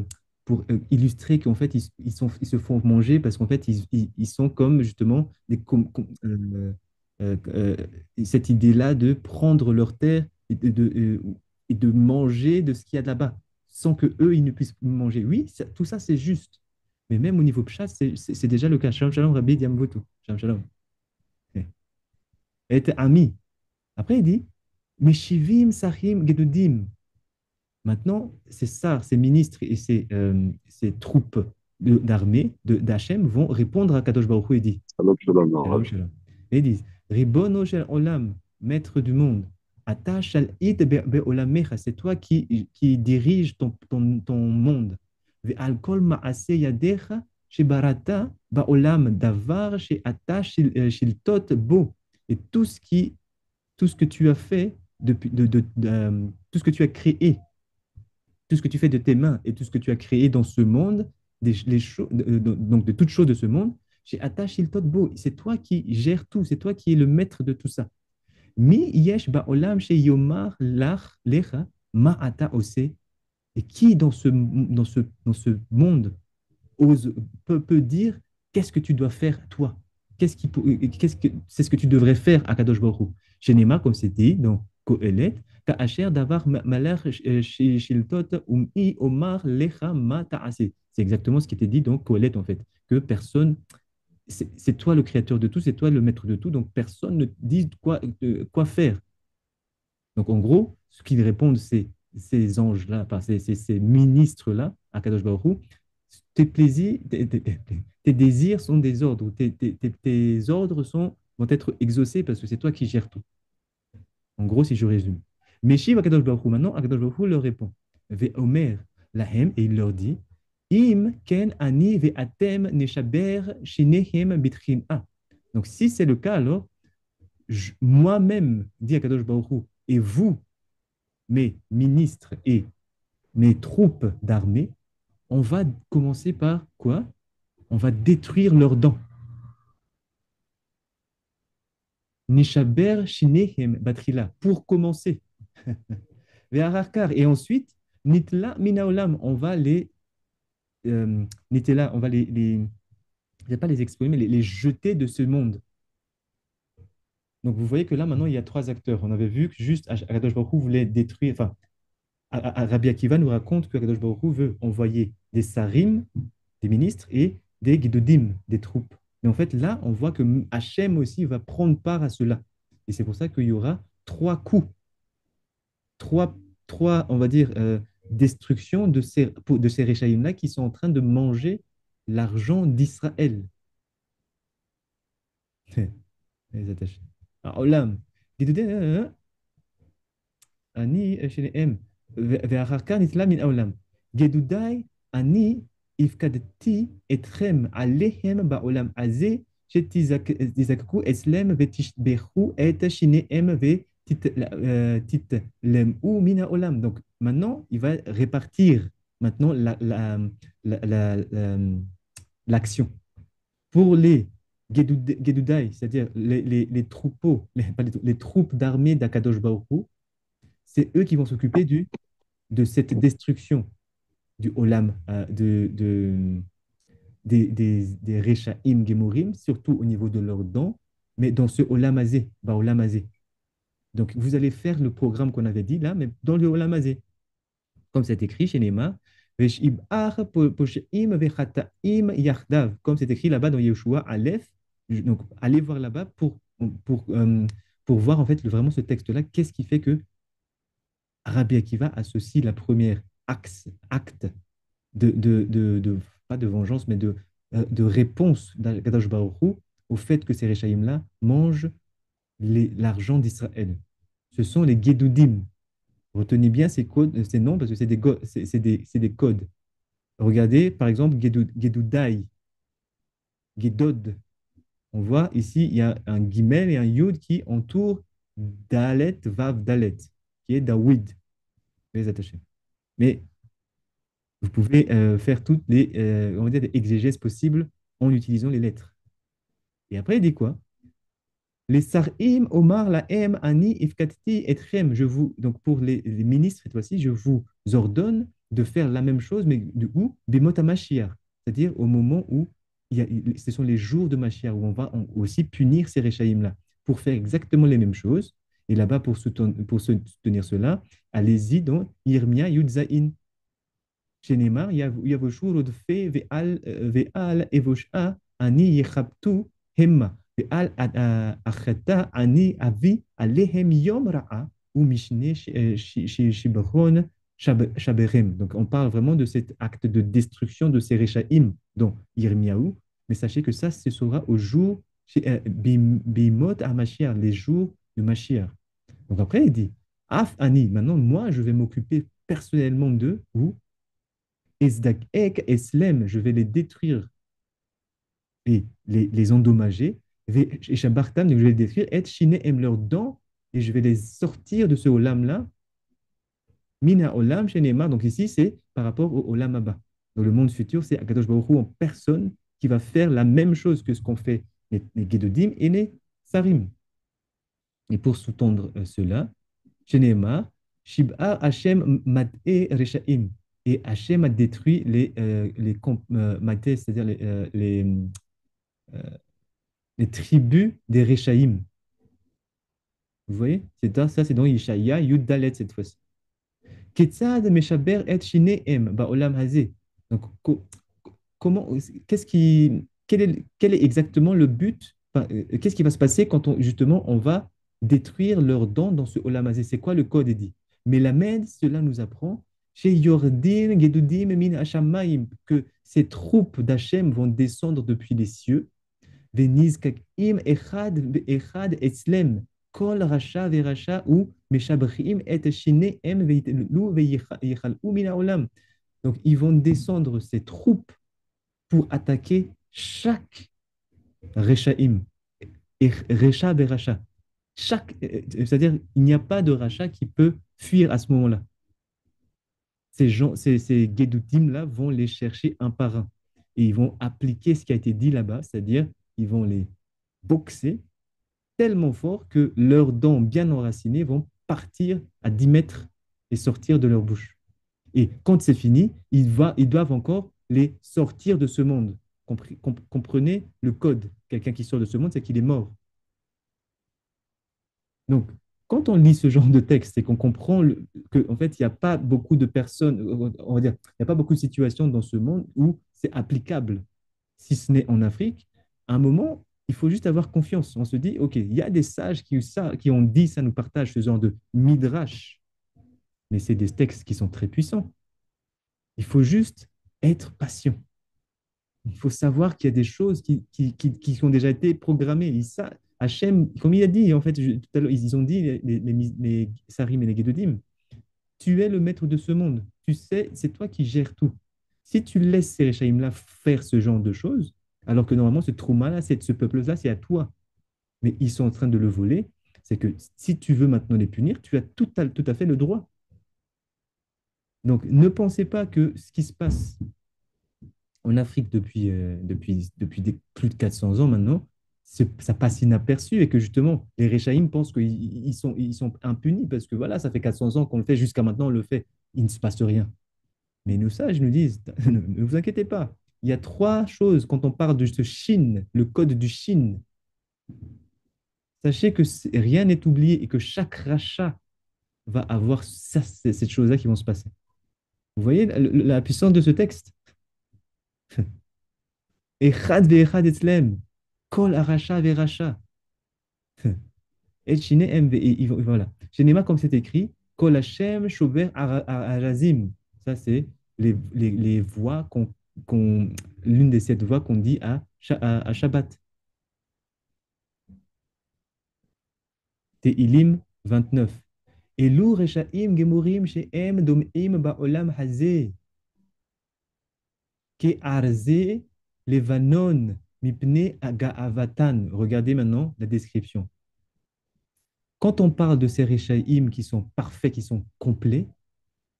illustrer qu'en fait, ils se font manger parce qu'en fait, ils sont comme justement euh, cette idée-là de prendre leur terre et de manger de ce qu'il y a de là-bas sans que eux ils ne puissent manger. Oui, tout ça, c'est juste. Mais même au niveau pshat, c'est déjà le cas. Shalom, shalom, Rabbi Diamboto. Shalom, shalom. Elle était amie. Après, il dit, Meshivim Sahim Gedudim. Maintenant, c'est ça, ces ministres et ces troupes d'armée d'Hachem vont répondre à Kadosh Baruch Hu et dit, Shalom, shalom, Shalom, Norav. shalom. Et ils disent, Ribono shel olam, maître du monde, Ata shal id be'olamecha, c'est toi qui dirige ton monde. Ve'al kol ma'ase yadecha shebarata ba'olam davar she'ata shiltot bo. Et tout ce que tu as fait, tout ce que tu as créé, tout ce que tu fais de tes mains et tout ce que tu as créé dans ce monde, donc de toutes choses de ce monde, chez Atash il Bo, c'est toi qui gères tout, c'est toi qui es le maître de tout ça. Mi yesh ba'olam chez Yomar lach lecha ma'ata ose. Et qui dans ce monde peut dire qu'est-ce que tu dois faire toi? C'est ce que tu devrais faire à Kadosh Baruch Hu. Chez Nema, comme c'était dans Kohelet, Ka'asher davar malach shiltot um'i omar lecha ma ta'ase. C'est exactement ce qui était dit dans Kohelet, en fait, que personne, c'est toi le créateur de tout, c'est toi le maître de tout, donc personne ne dit quoi faire. Donc, en gros, ce qu'ils répondent, c'est ces anges-là, enfin, ces ministres-là, à Kadosh Baruch Hu, tes plaisirs, tes désirs sont des ordres, tes ordres vont être exaucés parce que c'est toi qui gères tout. En gros, si je résume. Meshiv Akadosh Baruch Hu, maintenant, Akadosh Baruch Hu leur répond. Ve'omer lahem, et il leur dit, Im ken ani ve'atem neshaber shinehem bitchina. Donc, si c'est le cas, alors, moi-même, dit Akadosh Baruch Hu, et vous, mes ministres et mes troupes d'armée, on va commencer par quoi? On va détruire leurs dents. Nishaber shinehem batrila, pour commencer. Et ensuite, nitla minaolam, on va nitela, on va je vais pas les exprimer, mais les jeter de ce monde. Donc vous voyez que là maintenant il y a trois acteurs. On avait vu que juste Akadosh Baruch Hu voulait détruire, enfin Rabbi Akiva nous raconte que Akadosh Baruch Hu veut envoyer des sarim, des ministres, et des guidodim, des troupes. Mais en fait, là, on voit que Hachem aussi va prendre part à cela. Et c'est pour ça qu'il y aura trois coups, trois, on va dire, destructions de ces Réchaïm-là qui sont en train de manger l'argent d'Israël. Les attachés. Alors, Olam, guidodim, אני שניהם, ואחר כך נתלה מן העולם. גדודי, אני הפקדתי אתכם עליהם בעולם הזה, שתזקקו אצלם ותשבחו את שיניהם ותתלמו מן העולם. Donc maintenant, il va répartir maintenant l'action. Pour les Gedudai, c'est-à-dire les troupeaux, les troupes d'armée d'Akadosh Baruch Hu, c'est eux qui vont s'occuper de cette destruction du Olam, des Rechaim Gemurim, surtout au niveau de leurs dents, mais dans ce Olam Azé, Olam Azé. Donc, vous allez faire le programme qu'on avait dit là, mais dans le Olam Azé. Comme c'est écrit chez Neymar, comme c'est écrit là-bas dans Yeshua, Aleph. Donc, allez voir là-bas pour voir en fait vraiment ce texte-là. Qu'est-ce qui fait que Rabbi Akiva associe la première acte pas de vengeance, mais de réponse d'Akadosh Baruch Hu au fait que ces Réchaïm-là mangent l'argent d'Israël. Ce sont les Gedudim. Retenez bien ces noms parce que c'est des codes. Regardez, par exemple, Gedudai, Gedod. On voit ici, il y a un Gimel et un Yud qui entourent Dalet, Vav, Dalet, qui est Dawid. Les attachés. Mais vous pouvez faire toutes on va dire, des exégèses possibles en utilisant les lettres. Et après, il dit quoi? Les Sarim, Omar, la M, Ani, Ifkatiti, Etrem. Donc pour les ministres, cette fois-ci, je vous ordonne de faire la même chose, mais de où? Bimot Mashiach. C'est-à-dire au moment où ce sont les jours de Mashiach, où on va aussi punir ces Réchaïm-là, pour faire exactement les mêmes choses. Et là-bas, pour soutenir cela, allez-y dans Yirmia Yudzaïn. Chez Neymar, Yavoshur Odfe Ve'al Evosha Ani Yechabtu Hemma Ve'al Acheta Ani Avi Alehem Yom Ra'a ou Mishne Shibron Shaberem. Donc on parle vraiment de cet acte de destruction de ces Réchaïm, dont Yirmiyahu. Mais sachez que ça, ce sera au jour Bimot à Mashiach, les jours de Mashiach. Donc après, il dit Af Ani, maintenant moi je vais m'occuper personnellement d'eux, ou Esdak Ek Eslem, je vais les détruire et les endommager. Et Shabartam, donc je vais les détruire. Et Shine aime leurs dents et je vais les sortir de ce Olam-là. Mina Olam, Shenema. Donc ici, c'est par rapport au Olam Abba. Dans le monde futur, c'est Akadosh Baruch Hu en personne qui va faire la même chose que ce qu'ont fait les Gedodim et les Sarim. Et pour sous-tendre cela, Shenema, Shib'ar Hashem Mat'e Reshaim. Et Hachem a détruit Maté, c'est-à-dire euh, les tribus des Réchaïm. Vous voyez? Ça, c'est dans Yeshaya, Yud Dalet cette fois-ci. Ketzad Meshaber et Shineem Ba'olam Hazé. Donc, comment, quel est exactement le but? Enfin, qu'est-ce qui va se passer quand justement on va détruire leurs dents dans ce Olam Hazé? C'est quoi le code dit? Mais la Mède, cela nous apprend chez Yordin, Gedudim, Min Hashamayim, que ces troupes d'Hachem vont descendre depuis les cieux. Veniz Kakim, Echad, Etzlem, Kol Racha, Veracha, ou Meshabrim, Et Shine, Em, Veitelu, Veyechal, ou Mina Olam. Donc, ils vont descendre ces troupes pour attaquer chaque Rechaim, et Recha, Veracha. C'est-à-dire, il n'y a pas de Racha qui peut fuir à ce moment-là. Ces gens, ces Gedutim-là vont les chercher un par un. Et ils vont appliquer ce qui a été dit là-bas, c'est-à-dire, ils vont les boxer tellement fort que leurs dents bien enracinées vont partir à 10 mètres et sortir de leur bouche. Et quand c'est fini, ils doivent encore les sortir de ce monde. Comprenez le code. Quelqu'un qui sort de ce monde, c'est qu'il est mort. Donc, quand on lit ce genre de texte et qu'on comprend qu'en fait, il n'y a pas beaucoup de personnes, on va dire, il n'y a pas beaucoup de situations dans ce monde où c'est applicable, si ce n'est en Afrique, à un moment, il faut juste avoir confiance. On se dit, OK, il y a des sages qui ont dit, ça nous partage ce genre de midrash, mais c'est des textes qui sont très puissants. Il faut juste être patient. Il faut savoir qu'il y a des choses qui ont déjà été programmées. Et ça, Hachem, comme il a dit, en fait, tout à l'heure, ils ont dit, les Sarim et les Gedodim, tu es le maître de ce monde. Tu sais, c'est toi qui gères tout. Si tu laisses ces Réchaïm-là faire ce genre de choses, alors que normalement, ce trauma-là, ce peuple-là, c'est à toi. Mais ils sont en train de le voler. C'est que si tu veux maintenant les punir, tu as tout à fait le droit. Donc, ne pensez pas que ce qui se passe en Afrique depuis plus de 400 ans maintenant, ça passe inaperçu et que justement, les Réchaïm pensent qu'ils sont impunis parce que voilà, ça fait 400 ans qu'on le fait, jusqu'à maintenant on le fait, il ne se passe rien. Mais nos sages nous disent, ne vous inquiétez pas, il y a trois choses quand on parle de ce Shin, le code du Shin. Sachez que rien n'est oublié et que chaque rachat va avoir cette chose-là qui vont se passer. Vous voyez la puissance de ce texte? Echad ve'echad etzlem. Kol aracha ve'racha. Et shine em voilà. Shenema, comme c'est écrit, Kol Hashem shober arazim. Ça, c'est les voix l'une des 7 voix qu'on dit à Shabbat. Tehilim 29. Elu reshaim gemurim she'em dom'im ba'olam hazeh. Ke arze levanon mipne aga'avatan. Regardez maintenant la description. Quand on parle de ces Réchaïm qui sont parfaits, qui sont complets,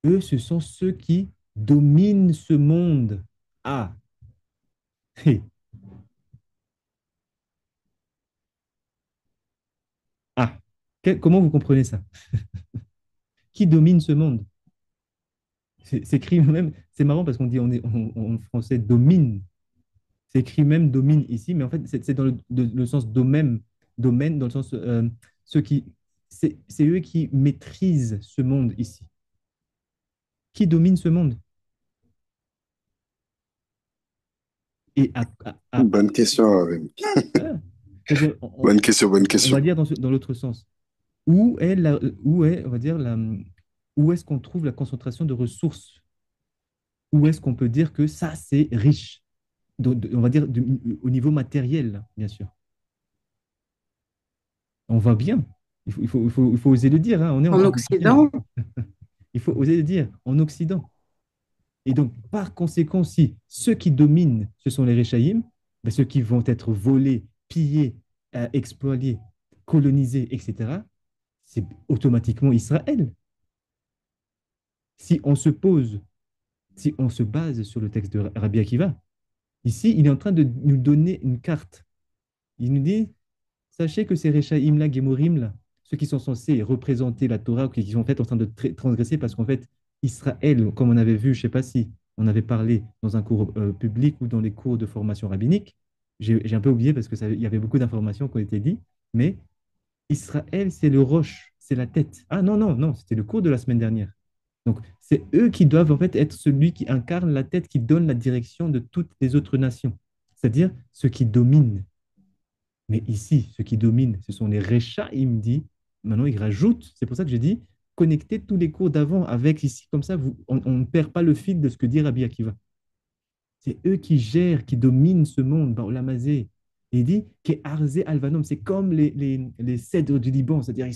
eux, ce sont ceux qui dominent ce monde. Ah, Ah, comment vous comprenez ça? Qui domine ce monde? C'est écrit même, c'est marrant parce qu'on dit en français domine. C'est écrit même domine ici, mais en fait, c'est dans le sens domaine, domaine, dans le sens ceux qui, c'est eux qui maîtrisent ce monde ici. Qui domine ce monde? Et Bonne question, voilà. C'est-à-dire, bonne question, bonne on va question. dire dans l'autre sens. Où est, on va dire, où est-ce qu'on trouve la concentration de ressources? Où est-ce qu'on peut dire que ça, c'est riche? On va dire au niveau matériel, bien sûr. On va bien. Il faut oser le dire, hein. On est en En train de dire. Occident, Il faut oser le dire, en Occident. Et donc, par conséquent, si ceux qui dominent, ce sont les Réchaïm, ben, ceux qui vont être volés, pillés, exploités, colonisés, etc., c'est automatiquement Israël. Si on se pose, si on se base sur le texte de Rabbi Akiva, ici, il est en train de nous donner une carte. Il nous dit, sachez que ces Réchaïm-là, Gémorim-là, ceux qui sont censés représenter la Torah, ou qui sont en fait en train de transgresser, parce qu'en fait, Israël, comme on avait vu, je ne sais pas si on avait parlé dans un cours public ou dans les cours de formation rabbinique, j'ai un peu oublié parce que il y avait beaucoup d'informations qui ont été dites, mais Israël, c'est le roche, c'est la tête. Ah non, non, non, c'était le cours de la semaine dernière. Donc, c'est eux qui doivent en fait être celui qui incarne la tête, qui donne la direction de toutes les autres nations, c'est-à-dire ceux qui dominent. Mais ici, ceux qui dominent, ce sont les Recha, il me dit. Maintenant, il rajoute, c'est pour ça que j'ai dit, connectez tous les cours d'avant avec ici, comme ça, on ne perd pas le fil de ce que dit Rabbi Akiva. C'est eux qui gèrent, qui dominent ce monde, Baolamazé. Il dit que Arzé Alvanom, c'est comme les cèdres du Liban, c'est-à-dire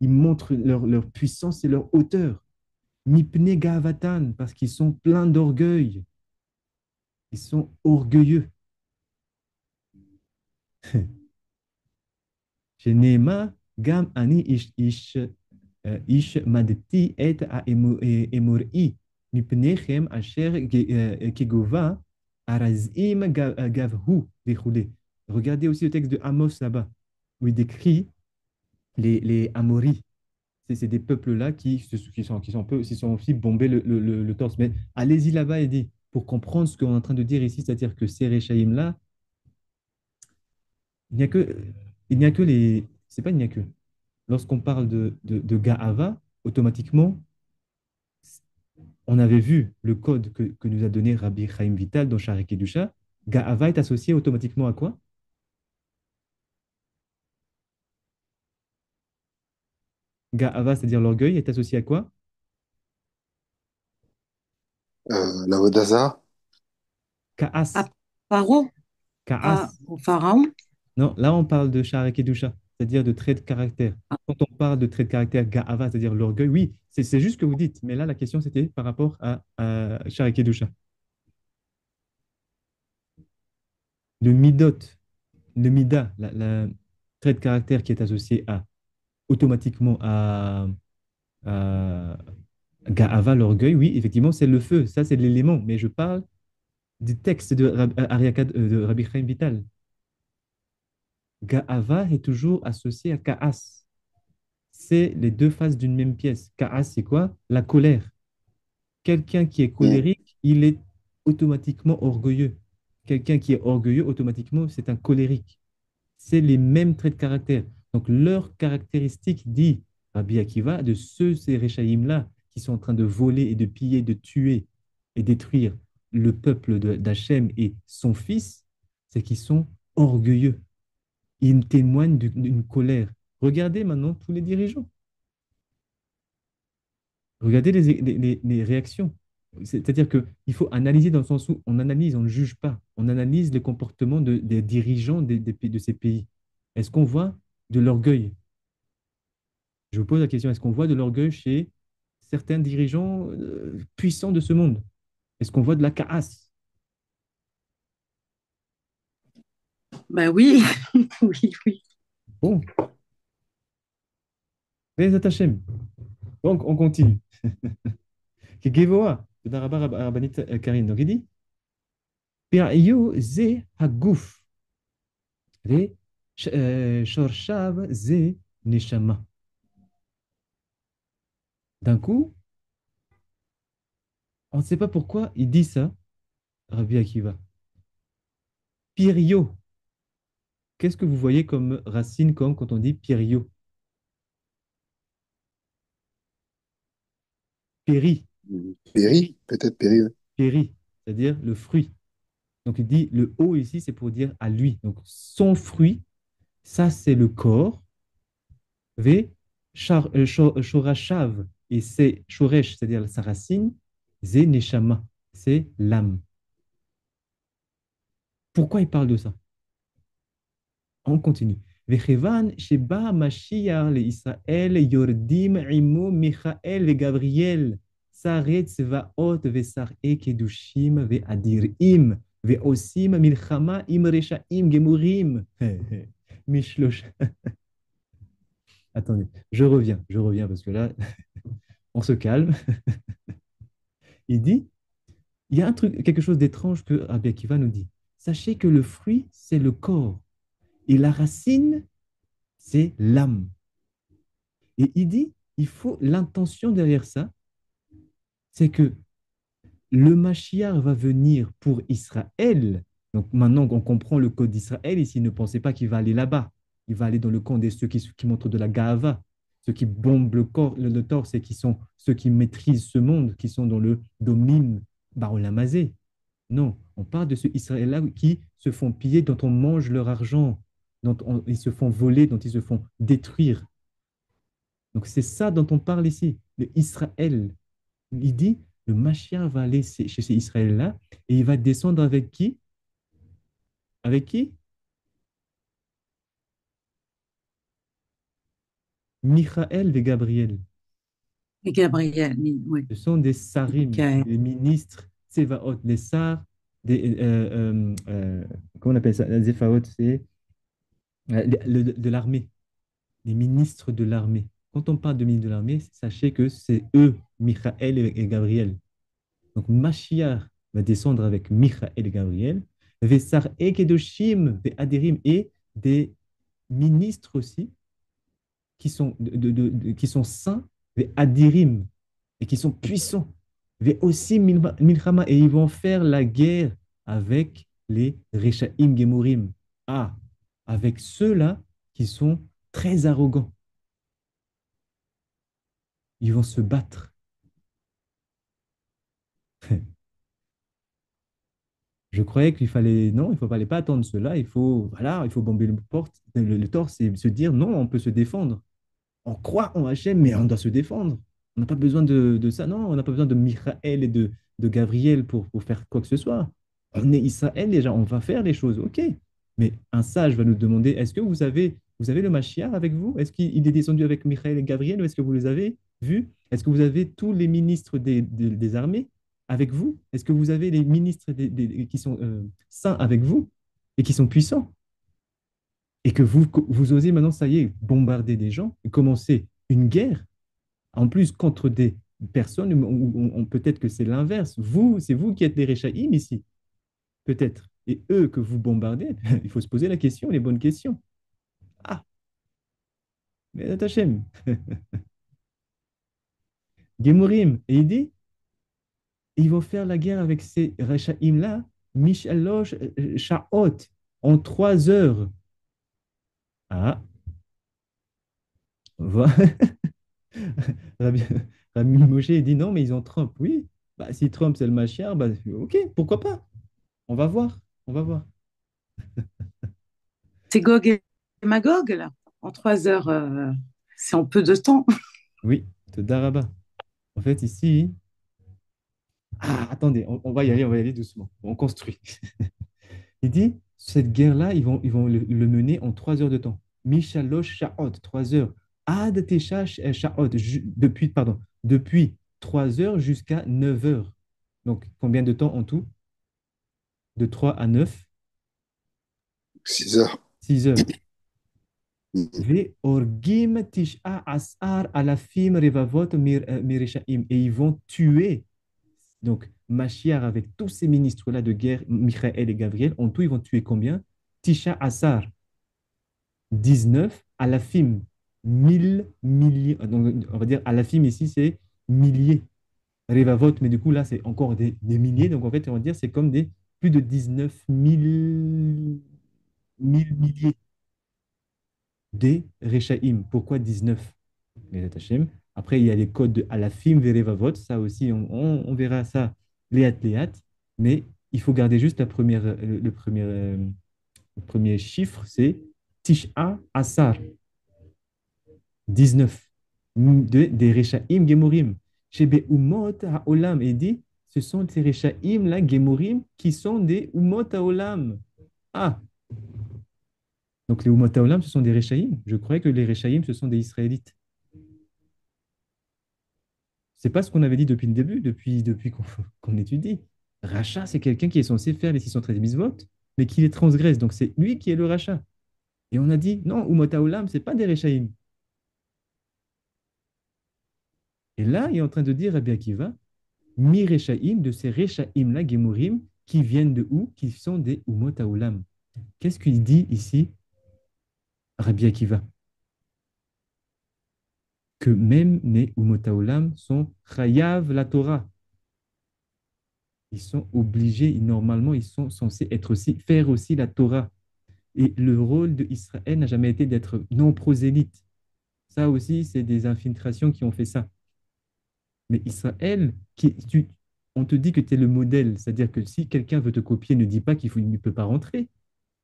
ils montrent leur puissance et leur hauteur. Mipne Gavatan, parce qu'ils sont pleins d'orgueil. Ils sont orgueilleux. Chez Nema, Gam Ani Ish Madeti et Emor'i, Mipnechem Asher Kegova, Arazim Gavhu, Vichoulé. Regardez aussi le texte de Amos là-bas, où il décrit les Amoris. C'est des peuples-là qui sont un peu, qui sont aussi bombés le torse. Mais allez-y là-bas et dit, pour comprendre ce qu'on est en train de dire ici, c'est-à-dire que ces Réchaïm-là, il n'y a que, il n'y a que les. C'est pas il n'y a que. Lorsqu'on parle de Ga'ava, automatiquement, on avait vu le code que nous a donné Rabbi Chaim Vital dans Sharek Kedusha. Ga'ava est associé automatiquement à quoi? Ga'ava, c'est-à-dire l'orgueil, est associé à quoi? La Vodaza, Ka'as. à Paro, Ka'as. au pharaon. Non, là, on parle de Sharek Kedusha, c'est-à-dire de trait de caractère. Quand on parle de trait de caractère Ga'ava, c'est-à-dire l'orgueil, oui, c'est juste ce que vous dites. Mais là, la question, c'était par rapport à Sharek Kedusha. Le midot, le mida, la trait de caractère qui est associé automatiquement à Ga'ava, l'orgueil, oui, effectivement, c'est le feu. Ça, c'est l'élément. Mais je parle du texte de Rabbi Chaim Vital. Ga'ava est toujours associé à Ka'as. C'est les deux faces d'une même pièce. Ka'as, c'est quoi? La colère. Quelqu'un qui est hmm, colérique, il est automatiquement orgueilleux. Quelqu'un qui est orgueilleux, automatiquement, c'est un colérique. C'est les mêmes traits de caractère. Donc, leur caractéristique, dit Rabbi Akiva, de ces Réchaïm-là, qui sont en train de voler et de piller, de tuer et détruire le peuple d'Hachem et son fils, c'est qu'ils sont orgueilleux. Ils témoignent d'une colère. Regardez maintenant tous les dirigeants. Regardez les réactions. C'est-à-dire qu'il faut analyser dans le sens où on analyse, on ne juge pas. On analyse les comportements des dirigeants de ces pays. Est-ce qu'on voit de l'orgueil? Je vous pose la question, est-ce qu'on voit de l'orgueil chez certains dirigeants puissants de ce monde? Est-ce qu'on voit de la carasse? Ben oui, oui, oui. Bon, Bezat Hashem. Donc, on continue. Kegevoa, תודה רבה, הרבנית קארין. Donc, il dit, פראיו זה הגוף, ושורשיו זה Neshama. D'un coup, on ne sait pas pourquoi il dit ça, Rabbi Akiva. Pirio. Qu'est-ce que vous voyez comme racine comme quand on dit Pirio? Péri, Péri, peut-être Péri. Ouais. péri, c'est-à-dire le fruit. Donc il dit le O ici, c'est pour dire à lui. Donc son fruit, ça c'est le corps. V, shorashav, et c'est shoresh, c'est-à-dire sa racine. Ze neshama, c'est l'âme. Pourquoi il parle de ça? On continue. וכיוון שבא המשיח לישראל יורדים עמו מיכאל וגבריאל, שרי צבאות ושרי קדושים ואדירים, ועושים מלחמה עם רשעים גמורים. משלוש. Attendez, je reviens parce que là, on se calme. Il dit, il y a un truc, quelque chose d'étrange que Rabbi Akiva nous dit. Sachez que le fruit, c'est le corps. Et la racine, c'est l'âme. Et il dit, il faut l'intention derrière ça, c'est que le Mashiach va venir pour Israël. Donc maintenant qu'on comprend le code d'Israël, ici, ne pensez pas qu'il va aller là-bas. Il va aller dans le camp de ceux qui montrent de la gava, ceux qui bombent le corps, le torse et qui sont ceux qui maîtrisent ce monde, qui sont dans le domine barolamazé. Non, on parle de ce Israël-là qui se font piller, dont on mange leur argent, ils se font voler, dont ils se font détruire. Donc c'est ça dont on parle ici, le Israël. Il dit, le Mashiach va aller chez ces Israël-là et il va descendre avec qui? Avec qui? Michael et Gabriel. Et Gabriel, oui. Ce sont des sarim, Michael. des ministres, Tsevaot, des sars, comment on appelle ça? Les Zephaot, c'est de l'armée, des ministres de l'armée. Quand on parle de ministres de l'armée, sachez que c'est eux, Michael et Gabriel. Donc, Mashiach va descendre avec Michael et Gabriel, Vesar et Kedoshim, Aderim, et des ministres aussi qui sont saints, Adirim, et qui sont puissants. Aussi Milchama, et ils vont faire la guerre avec les Rechaim Gemurim. Ah, avec ceux-là qui sont très arrogants. Ils vont se battre. Je croyais qu'il fallait, non, il ne fallait pas attendre cela. Voilà, il faut bomber le torse et se dire, non, on peut se défendre. On croit en Hachem, mais on doit se défendre. On n'a pas besoin de ça, non, on n'a pas besoin de Michael et de Gabriel pour faire quoi que ce soit. On est Israël déjà, on va faire les choses, ok. Mais un sage va nous demander, est-ce que vous avez le Mashiach avec vous? Est-ce qu'il est descendu avec Michael et Gabriel ou est-ce que vous les avez vus? Est-ce que vous avez tous les ministres des armées avec vous? Est-ce que vous avez les ministres qui sont saints avec vous et qui sont puissants? Et que vous osez maintenant, ça y est, bombarder des gens et commencer une guerre, en plus contre des personnes, peut-être que c'est l'inverse. C'est vous qui êtes les Réchaïm ici, peut-être. Et eux que vous bombardez, il faut se poser la question, les bonnes questions. Ah, mais Hachem, Gemurim, et il dit, ils vont faire la guerre avec ces Réchaïm-là, Mishalosh Sha'ot, en 3 heures. Ah, voilà. Rabbi, Rabbi Moshe dit non, mais ils ont Trump. Oui, bah, si Trump c'est le Mashiach, bah, ok, pourquoi pas? On va voir, on va voir. C'est Gog et Magog, là. En 3 heures, c'est en peu de temps. Oui, de Daraba. En fait, ici, ah, attendez, on va y aller doucement. On construit. Il dit, cette guerre-là, ils vont le mener en 3 heures de temps. Mishalosh Sha'ot, 3 heures. Ad Tesha Sha'ot, depuis 3 heures jusqu'à 9 heures. Donc, combien de temps en tout? De 3 à 9, 6 heures. 6 heures. Mhm. Ve'orgim tish'a asar alafim revavot mireshaim. Et ils vont tuer, donc Mashiach avec tous ces ministres-là de guerre, Michael et Gabriel, en tout, ils vont tuer combien? Tisha asar, 19 alafim. 1000 milliers. Donc, on va dire alafim ici, c'est milliers. Revavot, mais du coup, là, c'est encore des milliers. Donc, en fait, on va dire c'est comme des plus de 19 000 milliers des Rechaïm. Pourquoi 19 les Hachem? Après, il y a les codes de alafim, verevavot. Ça aussi, on verra ça, léat. Mais il faut garder juste le premier chiffre, c'est Tish'a Asar, 19 des Rechaim Gemorim. Chez Be'umot Ha'olam, et dit, ce sont ces Rechaim, là, Gemorim, qui sont des Umot Ha'olam. Ah, donc les Umot Ha'olam, ce sont des Rechaim. Je croyais que les Rechaim, ce sont des Israélites. C'est pas ce qu'on avait dit depuis le début, depuis qu'on étudie. Racha, c'est quelqu'un qui est censé faire les 613 mitzvot, mais qui les transgresse. Donc c'est lui qui est le Racha. Et on a dit, non, Umot Ha'olam, ce n'est pas des Rechaim. Et là, il est en train de dire Rabbi Akiva, Mi Rechaim, de ces Rechaim-là, Gemurim, qui viennent de où? Qui sont des Umot Haolam. Qu'est-ce qu'il dit ici, Rabbi Akiva? Que même les Umot Haolam sont Chayav la Torah. Ils sont obligés, normalement, ils sont censés être aussi, faire aussi la Torah. Et le rôle d'Israël n'a jamais été d'être non prosélyte. Ça aussi, c'est des infiltrations qui ont fait ça. Mais Israël, on te dit que tu es le modèle, c'est-à-dire que si quelqu'un veut te copier, ne dis pas il ne peut pas rentrer,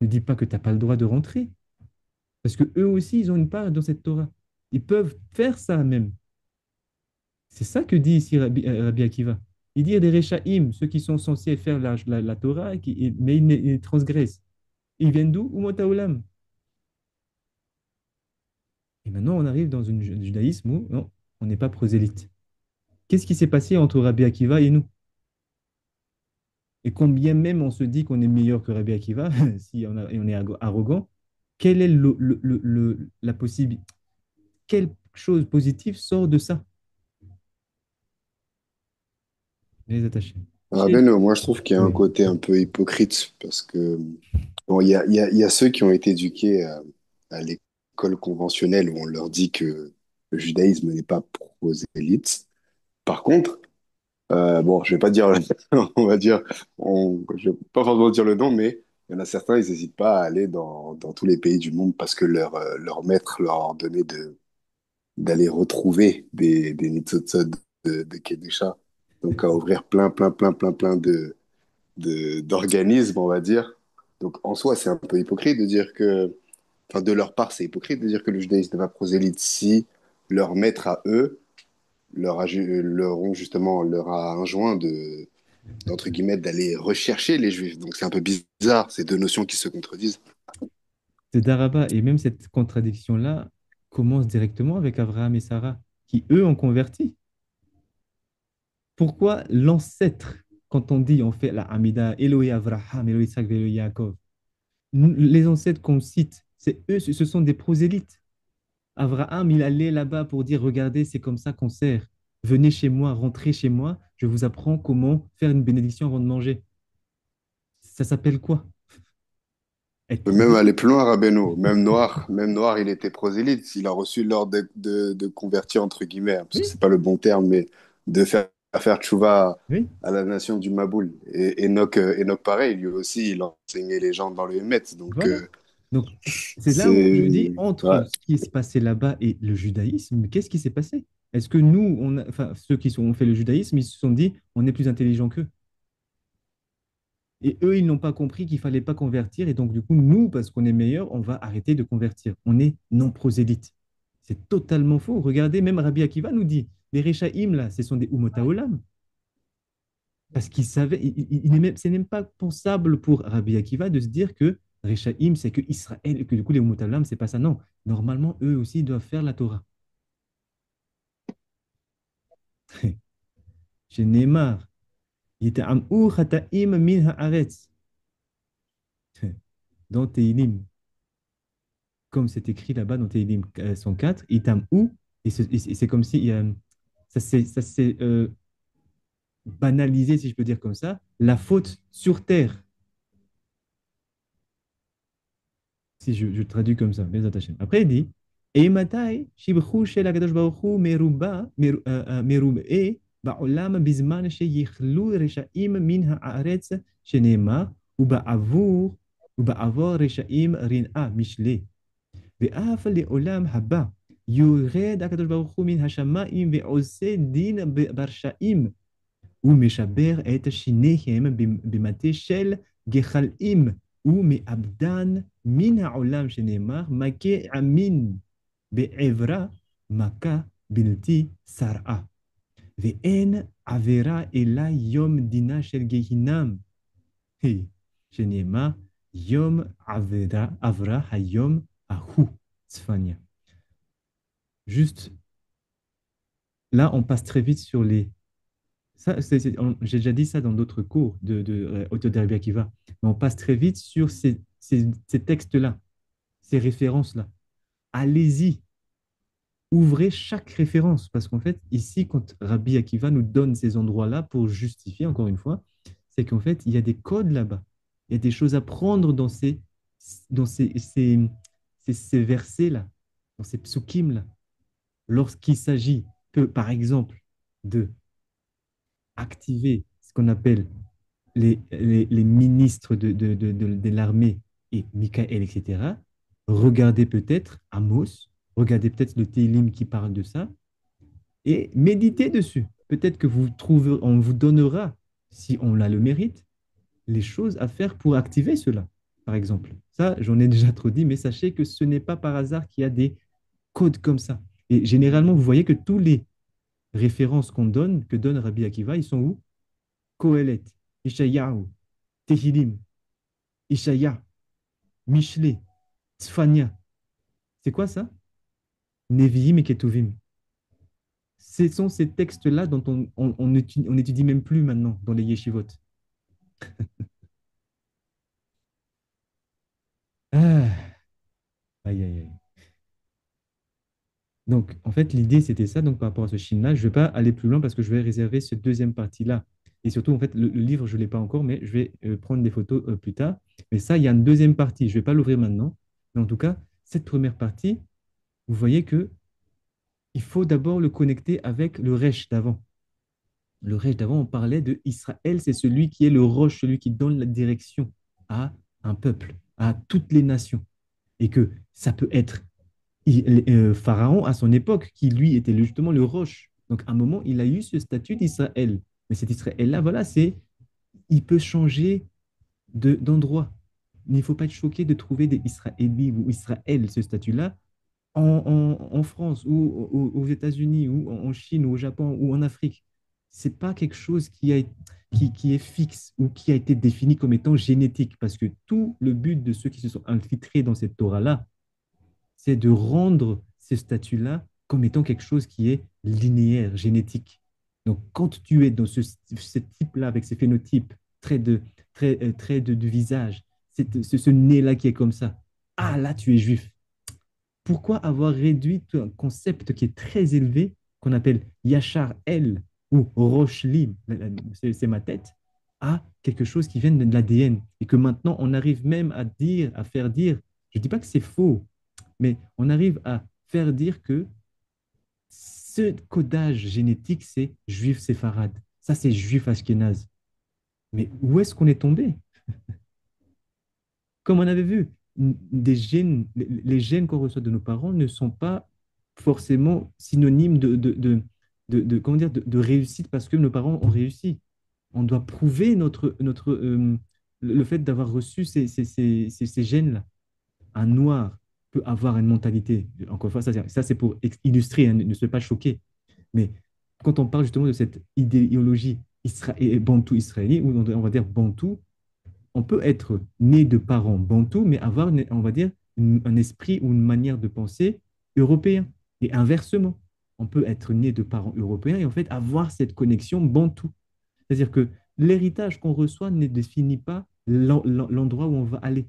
ne dis pas que tu n'as pas le droit de rentrer, parce que eux aussi, ils ont une part dans cette Torah. Ils peuvent faire ça même. C'est ça que dit ici Rabbi Akiva. Il dit des Rechaïm, ceux qui sont censés faire la Torah, mais ils transgressent. Ils viennent d'où? Umot Haolam. Et maintenant, on arrive dans un judaïsme où non, on n'est pas prosélyte. Qu'est-ce qui s'est passé entre Rabbi Akiva et nous? Et combien même on se dit qu'on est meilleur que Rabbi Akiva, si on est arrogant, quelle est la possibilité, quelle chose positive sort de ça? Les attachés. Ah ben non, moi je trouve qu'il y a un Oui, côté un peu hypocrite parce que bon, il y a ceux qui ont été éduqués à l'école conventionnelle où on leur dit que le judaïsme n'est pas prosélyte. Par contre, bon, je vais pas dire, on va dire, je vais pas forcément dire le nom, mais il y en a certains, ils n'hésitent pas à aller dans tous les pays du monde parce que leur maître leur a ordonné d'aller retrouver des Nitzotzot de Kedusha. Donc à ouvrir plein d'organismes, on va dire. Donc en soi, c'est un peu hypocrite de dire que, enfin de leur part, c'est hypocrite de dire que le judaïsme n'est pas prosélyte si leur maître à eux leur a enjoint d'entre guillemets, d'aller rechercher les juifs. Donc c'est un peu bizarre, ces deux notions qui se contredisent. c'est Daraba. Et même cette contradiction-là commence directement avec Abraham et Sarah, qui eux ont converti. Pourquoi l'ancêtre, quand on dit, on fait la Hamida, Elohé Abraham, Elohé Isaac, Elohé Yaakov, les ancêtres qu'on cite, c'est eux, ce sont des prosélytes. Abraham, il allait là-bas pour dire, regardez, c'est comme ça qu'on sert. Venez chez moi, rentrez chez moi, je vous apprends comment faire une bénédiction avant de manger. Ça s'appelle quoi? Être Même prosélyte? aller plus loin, Rabbeinu, même Noir, il était prosélyte. Il a reçu l'ordre de convertir, entre guillemets, hein, parce que Oui, c'est pas le bon terme, mais de faire tchouva oui. à la nation du Maboul. Et Enoch, pareil, lui aussi, il enseignait les gens dans le Hémet. Donc, Voilà. Donc, c'est là où je dis, c'est... entre Ouais. ce qui s'est passé là-bas et le judaïsme, qu'est-ce qui s'est passé? Est-ce que nous, enfin, ceux ont fait le judaïsme, ils se sont dit, on est plus intelligent qu'eux. Et eux, ils n'ont pas compris qu'il fallait pas convertir. Et donc, du coup, nous, parce qu'on est meilleurs, on va arrêter de convertir. On est non prosélytes. C'est totalement faux. Regardez, même Rabbi Akiva nous dit, les Réchaïm, là, ce sont des Umotaolam. Parce qu'il savait, c'est même pas pensable pour Rabbi Akiva de se dire que Réchaïm, c'est que Israël, que du coup, les Umotaolam, c'est pas ça. Non, normalement, eux aussi doivent faire la Torah. Chez Neymar, il était Am'u Chataim min haaretz. Dans Teilim, comme c'est écrit là-bas dans Teilim 104, Itam ou, et c'est comme si ça s'est banalisé, si je peux dire comme ça, la faute sur terre, si je traduis comme ça, mes attachés. Après, il dit, אימתי שבחו של הקדוש ברוך הוא מרובה בעולם בזמן שיכלו רשעים מן הארץ שנאמר ובעבור רשעים רנאה משלי ואף לעולם הבא יורד הקדוש ברוך הוא מן השמיים ועושה דין ברשעים ומשבר את שיניהם במטה של גחלים ומאבדן מן העולם שנאמר מכה עמין בעברה מכה בלתי שרעה ואין עבירה אלא יום דינה של גיהינם שנאמר יום עברה היום ההוא צפניה. Juste là, on passe très vite sur les. J'ai déjà dit ça dans d'autres cours de Otto de Rabbi Akiva, mais on passe très vite sur ces textes-là, ces références-là. Allez-y, ouvrez chaque référence, parce qu'en fait, ici, quand Rabbi Akiva nous donne ces endroits-là pour justifier, encore une fois, c'est qu'en fait, il y a des codes là-bas, il y a des choses à prendre dans ces versets-là, dans ces psukim-là, lorsqu'il s'agit que, par exemple, de activer ce qu'on appelle les ministres de l'armée et Michael, etc., regardez peut-être Amos, regardez peut-être le Télim qui parle de ça et méditez dessus. Peut-être que vous trouverez, on vous donnera, si on a le mérite, les choses à faire pour activer cela, par exemple. Ça, j'en ai déjà trop dit, mais sachez que ce n'est pas par hasard qu'il y a des codes comme ça. Et généralement, vous voyez que tous les références que donne Rabbi Akiva, ils sont où? Kohelet, Ishayahu, Tehilim, Ishaya, Mishlé, Tzfania. C'est quoi ça? Nevi'im et Ketuvim. Ce sont ces textes-là dont on étudie même plus maintenant dans les yeshivot. Ah, aïe, aïe, aïe. Donc, en fait, l'idée, c'était ça. Donc, par rapport à ce film-là, je ne vais pas aller plus loin parce que je vais réserver cette deuxième partie-là. Et surtout, en fait, le livre, je ne l'ai pas encore, mais je vais prendre des photos plus tard. Mais ça, il y a une deuxième partie. Je ne vais pas l'ouvrir maintenant. Mais en tout cas, cette première partie, vous voyez que il faut d'abord le connecter avec le Resh d'avant. Le Resh d'avant, on parlait de Israël, c'est celui qui est le roche, celui qui donne la direction à un peuple, à toutes les nations. Et que ça peut être Pharaon à son époque, qui lui était justement le roche. Donc, à un moment, il a eu ce statut d'Israël. Mais cet Israël-là, voilà, il peut changer d'endroit. Il ne faut pas être choqué de trouver des Israélites ou Israël, ce statut-là, en France ou aux États-Unis ou en Chine ou au Japon ou en Afrique. C'est pas quelque chose qui est fixe ou qui a été défini comme étant génétique, parce que tout le but de ceux qui se sont infiltrés dans cette Torah-là, c'est de rendre ce statut-là comme étant quelque chose qui est linéaire, génétique. Donc, quand tu es dans ce type-là, avec ces phénotypes, traits de visage, ce nez-là qui est comme ça, ah là, tu es juif. Pourquoi avoir réduit un concept qui est très élevé, qu'on appelle Yachar El ou Rosh Lim, c'est ma tête, à quelque chose qui vient de l'ADN et que maintenant on arrive même à faire dire, je ne dis pas que c'est faux, mais on arrive à faire dire que ce codage génétique, c'est juif séfarade. Ça, c'est juif ashkénaze. Mais où est-ce qu'on est tombé? Comme on avait vu, des gènes, les gènes qu'on reçoit de nos parents ne sont pas forcément synonymes comment dire, de réussite parce que nos parents ont réussi. On doit prouver le fait d'avoir reçu ces gènes-là. Un noir peut avoir une mentalité. Encore une fois, ça c'est pour illustrer, hein, ne soyez pas choqués. Mais quand on parle justement de cette idéologie bantou israélienne, ou on va dire bantou, on peut être né de parents bantous, mais avoir, on va dire, un esprit ou une manière de penser européen. Et inversement, on peut être né de parents européens et en fait avoir cette connexion bantou. C'est-à-dire que l'héritage qu'on reçoit ne définit pas l'endroit où on va aller.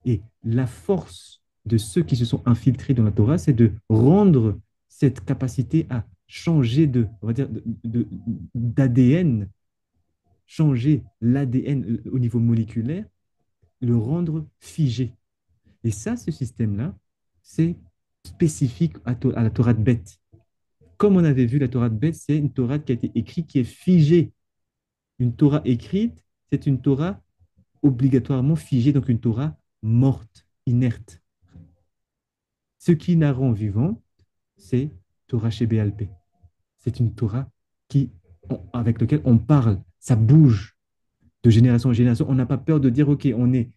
Et la force de ceux qui se sont infiltrés dans la Torah, c'est de rendre cette capacité à changer on va dire, d'ADN, changer l'ADN au niveau moléculaire, le rendre figé. Et ça, ce système-là, c'est spécifique à la Torah de bête. Comme on avait vu, la Torah de bête, c'est une Torah qui a été écrite, qui est figée. Une Torah écrite, c'est une Torah obligatoirement figée, donc une Torah morte, inerte. Ce qui la rend vivante, c'est Torah Shebéalpé. C'est une Torah avec laquelle on parle, ça bouge de génération en génération. On n'a pas peur de dire, OK, on est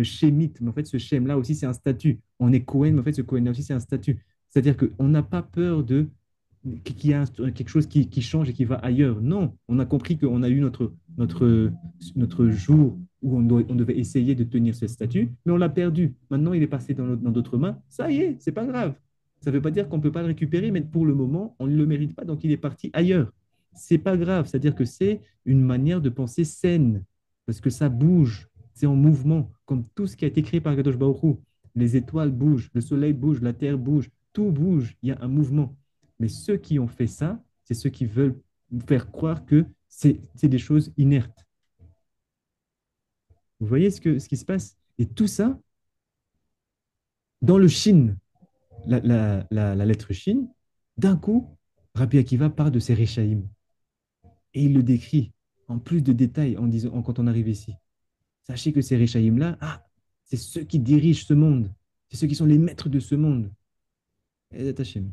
shémite, mais en fait, ce shem-là aussi, c'est un statut. On est Cohen, mais en fait, ce Cohen-là aussi, c'est un statut. C'est-à-dire qu'on n'a pas peur qu'il y a quelque chose qui change et qui va ailleurs. Non, on a compris qu'on a eu notre jour où on devait essayer de tenir ce statut, mais on l'a perdu. Maintenant, il est passé dans d'autres mains. Ça y est, c'est pas grave. Ça ne veut pas dire qu'on ne peut pas le récupérer, mais pour le moment, on ne le mérite pas, donc il est parti ailleurs. C'est pas grave, c'est-à-dire que c'est une manière de penser saine, parce que ça bouge, c'est en mouvement, comme tout ce qui a été créé par Kadosh Baruch Hu. Les étoiles bougent, le soleil bouge, la terre bouge, tout bouge, il y a un mouvement. Mais ceux qui ont fait ça, c'est ceux qui veulent vous faire croire que c'est des choses inertes. Vous voyez ce qui se passe? Et tout ça, dans le Shin, la lettre Shin, d'un coup, Rabbi Akiva parle de ces Réchaïm. Et il le décrit en plus de détails en disant, quand on arrive ici. Sachez que ces Réchaïm-là, c'est ceux qui dirigent ce monde. C'est ceux qui sont les maîtres de ce monde. Et Hachem.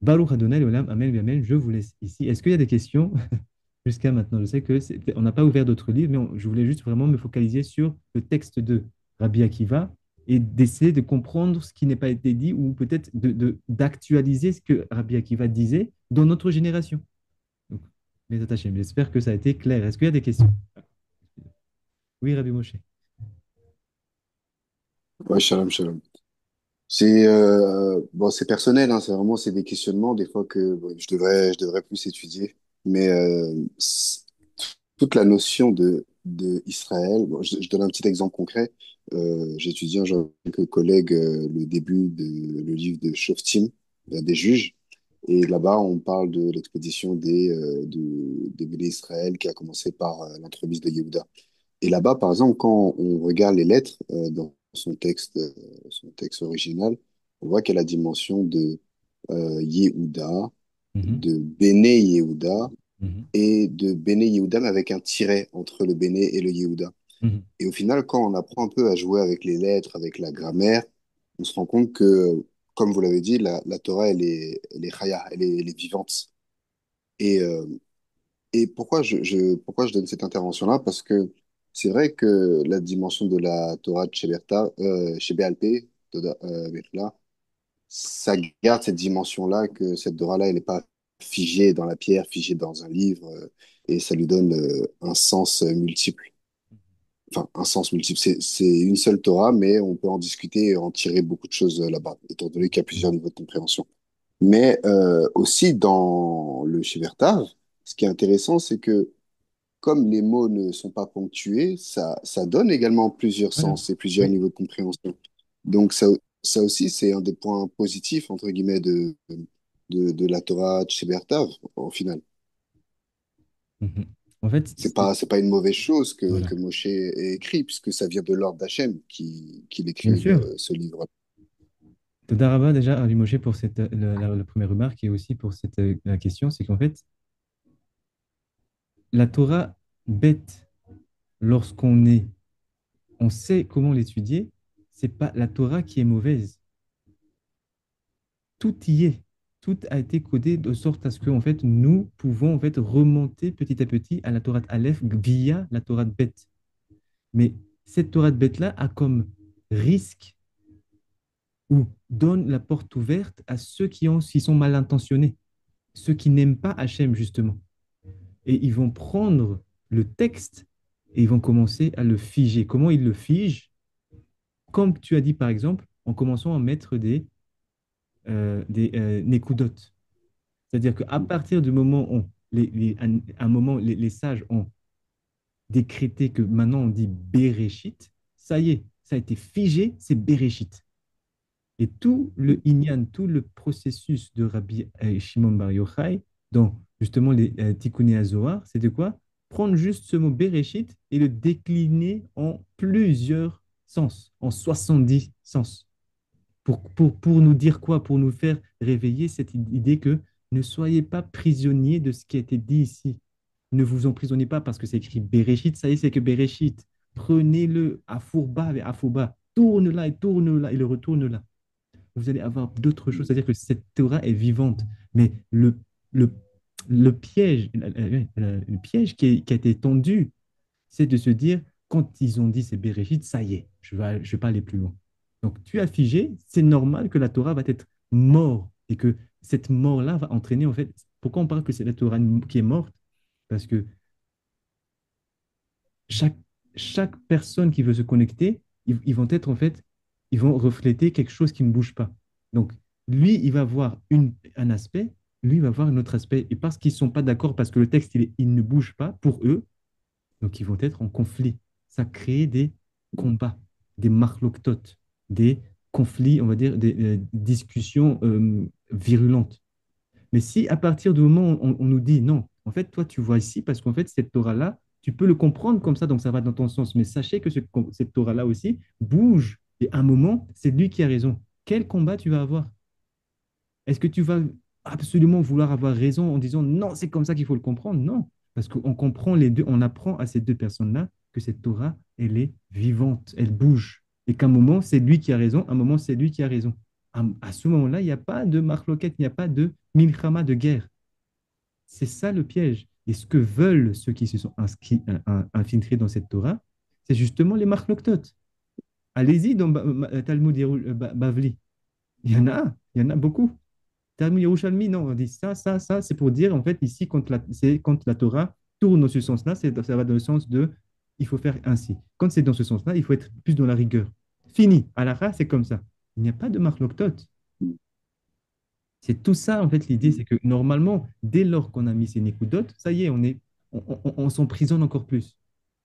Baruch Adonai Olam, Amen, Amen. Je vous laisse ici. Est-ce qu'il y a des questions jusqu'à maintenant? Je sais que on n'a pas ouvert d'autres livres, mais je voulais juste vraiment me focaliser sur le texte de Rabbi Akiva et d'essayer de comprendre ce qui n'est pas été dit ou peut-être d'actualiser ce que Rabbi Akiva disait dans notre génération. Donc, j'espère que ça a été clair. Est-ce qu'il y a des questions? Oui, Rabbi Moshe. Ouais, shalom, shalom. Bon, c'est personnel, hein, c'est des questionnements des fois que bon, je devrais plus étudier. Mais toute la notion de Israël, bon, je donne un petit exemple concret. J'ai étudié un jour avec un collègue le début de le livre de Shoftim, des juges. Et là-bas, on parle de l'expédition des Béné Israël qui a commencé par l'entremise de Yehuda. Et là-bas, par exemple, quand on regarde les lettres dans son texte original, on voit qu'il y a la dimension de Yehuda, Mhm, de Béné Yehuda mhm, et de Béné Yehuda, mais avec un tiret entre le Béné et le Yehuda. mhm. Et au final, quand on apprend un peu à jouer avec les lettres, avec la grammaire, on se rend compte que, comme vous l'avez dit, la Torah, elle est chaya, elle est vivante. Et, euh, et pourquoi je donne cette intervention-là? Parce que c'est vrai que la dimension de la Torah de chez Béalpé, là, ça garde cette dimension-là, que cette Torah-là, elle n'est pas figée dans la pierre, figée dans un livre, et ça lui donne un sens multiple. Enfin, un sens multiple. C'est une seule Torah, mais on peut en discuter et en tirer beaucoup de choses là-bas, étant donné qu'il y a plusieurs niveaux de compréhension. Mais aussi dans le Shivertav, ce qui est intéressant, c'est que comme les mots ne sont pas ponctués, ça donne également plusieurs Voilà. sens et plusieurs Oui. niveaux de compréhension. Donc ça aussi, c'est un des points positifs, entre guillemets, de la Torah Shebertav, au final. Mhm. En fait, C'est pas une mauvaise chose voilà. que Moshe ait écrit, puisque ça vient de l'ordre d'Hachem qu'il Bien écrive sûr. ce livre. Toda Rabba, déjà, à Moshe pour la première remarque et aussi pour cette la question, c'est qu'en fait, la Torah bête, lorsqu'on on sait comment l'étudier, c'est pas la Torah qui est mauvaise. Tout y est. Tout a été codé de sorte à ce que, en fait, nous pouvons en fait remonter petit à petit à la Torah Aleph via la Torah bête. Mais cette Torah bête-là a comme risque ou donne la porte ouverte à ceux qui sont mal intentionnés, ceux qui n'aiment pas Hachem, justement. Et ils vont prendre le texte et ils vont commencer à le figer. Comment ils le figent? Comme tu as dit, par exemple, en commençant à mettre des nékoudotes. C'est-à-dire qu'à partir du moment où, un moment, les sages ont décrété que maintenant on dit Bereshit, ça y est, ça a été figé, c'est Bereshit. Et tout le inyan, tout le processus de Rabbi Shimon Bar Yochai, dans justement les Tikkuné HaZohar, c'est de quoi? Prendre juste ce mot Bereshit et le décliner en plusieurs sens, en 70 sens. Pour nous dire quoi? Pour nous faire réveiller cette idée que ne soyez pas prisonniers de ce qui a été dit ici. Ne vous emprisonnez pas parce que c'est écrit Bereshit, ça y est, c'est que Bereshit. Prenez-le à fourba et à fouba. Tourne là et le retourne là. Vous allez avoir d'autres choses. C'est-à-dire que cette Torah est vivante. Mais le, le piège, le piège qui a été tendu, c'est de se dire, quand ils ont dit c'est Bereshit, ça y est, je vais pas aller plus loin. Donc, tu as figé, c'est normal que la Torah va être mort et que cette mort-là va entraîner, en fait, pourquoi on parle que c'est la Torah qui est morte? Parce que chaque, chaque personne qui veut se connecter, ils vont être, en fait, ils vont refléter quelque chose qui ne bouge pas. Donc, lui, il va voir un aspect, lui, il va voir un autre aspect. Et parce qu'ils ne sont pas d'accord, parce que le texte, il ne bouge pas pour eux, donc, ils vont être en conflit. Ça crée des combats, des marloctotes, des conflits, on va dire, des discussions virulentes. Mais si à partir du moment où on nous dit non, en fait, toi, tu vois ici, parce qu'en fait, cette Torah-là, tu peux le comprendre comme ça, donc ça va dans ton sens. Mais sachez que cette Torah-là aussi bouge. Et à un moment, c'est lui qui a raison. Quel combat tu vas avoir? Est-ce que tu vas absolument vouloir avoir raison en disant non, c'est comme ça qu'il faut le comprendre? Non, parce qu'on comprend les deux, on apprend à ces deux personnes-là que cette Torah, elle est vivante, elle bouge. Et qu'à un moment, c'est lui qui a raison, à un moment, c'est lui qui a raison. À ce moment-là, il n'y a pas de marloquette, il n'y a pas de milchama, de guerre. C'est ça le piège. Et ce que veulent ceux qui se sont infiltrés dans cette Torah, c'est justement les marloquetotes. Allez-y dans Talmud Bavli. Il y en a beaucoup. Talmud Yerushalmi, non, on dit ça, c'est pour dire, en fait, ici, quand la Torah tourne dans ce sens-là, ça va dans le sens de, il faut faire ainsi. Quand c'est dans ce sens-là, il faut être plus dans la rigueur. Fini. À la fin, c'est comme ça. Il n'y a pas de marque loctote. C'est tout ça, en fait, l'idée, c'est que normalement, dès lors qu'on a mis ces Nekudotes, ça y est, on s'emprisonne encore plus.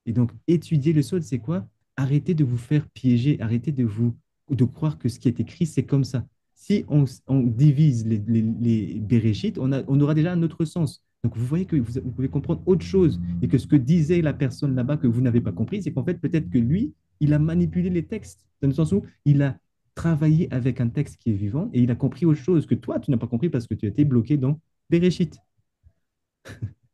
Et donc, étudier le sol, c'est quoi? Arrêtez de vous faire piéger, arrêtez de croire que ce qui est écrit, c'est comme ça. Si on divise les Béréchites, on aura déjà un autre sens. Donc, vous voyez que vous pouvez comprendre autre chose et que ce que disait la personne là-bas que vous n'avez pas compris, c'est qu'en fait, peut-être que lui, il a manipulé les textes, dans le sens où il a travaillé avec un texte qui est vivant et il a compris autre chose que toi, tu n'as pas compris parce que tu as été bloqué dans Béréchit.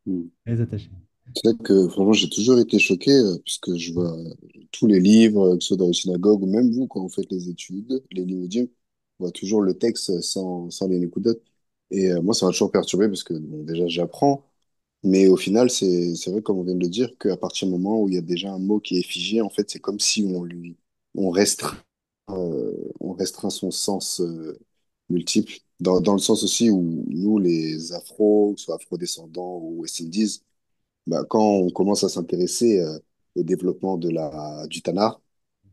Mm. Très attaché. C'est vrai que franchement, j'ai toujours été choqué puisque je vois tous les livres, que ce soit dans les synagogues ou même vous, quand vous faites les études, les limoudines, on voit toujours le texte sans les nekudotes. Et moi, ça m'a toujours perturbé parce que bon, déjà, j'apprends, mais au final, c'est vrai, comme on vient de le dire, qu'à partir du moment où il y a déjà un mot qui est figé, en fait, c'est comme si on restreint, on restreint son sens multiple. Dans le sens aussi où nous, les afro, que ce soit afro-descendants ou West Indies, bah, quand on commence à s'intéresser au développement du Tanar,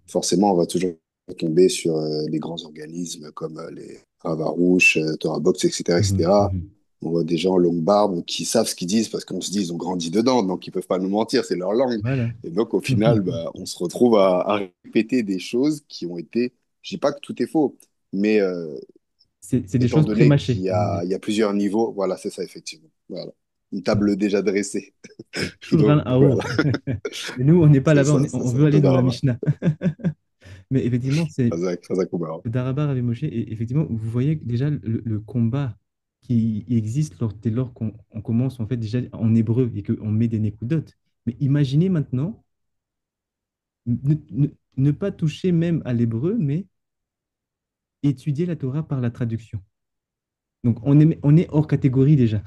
forcément, on va toujours tomber sur les grands organismes comme les Ravarouche, Torah Box, etc., Mhm, etc. mhm. On voit des gens longue barbe qui savent ce qu'ils disent parce qu'on se dit ils ont grandi dedans, donc ils peuvent pas nous mentir, c'est leur langue. Voilà. Et donc au final, bah, on se retrouve à répéter des choses qui ont été, je dis pas que tout est faux, mais C'est des étant choses donné prémâchées, comme on dit. il y a plusieurs niveaux, voilà, c'est ça effectivement. Voilà. Une table déjà dressée. Shulchan Donc voilà, Arour. Mais nous, on n'est pas là-bas, c'est on ça. veut aller dans la Todarama. Mishnah. Mais effectivement, c'est Razak, Razak Oumar. Darabar avec Moshe. Et effectivement, vous voyez déjà le combat qui existe dès lors qu'on on commence en fait déjà en hébreu et qu'on met des nécoudotes. Mais imaginez maintenant ne pas toucher même à l'hébreu, mais étudier la Torah par la traduction. Donc on est hors catégorie déjà.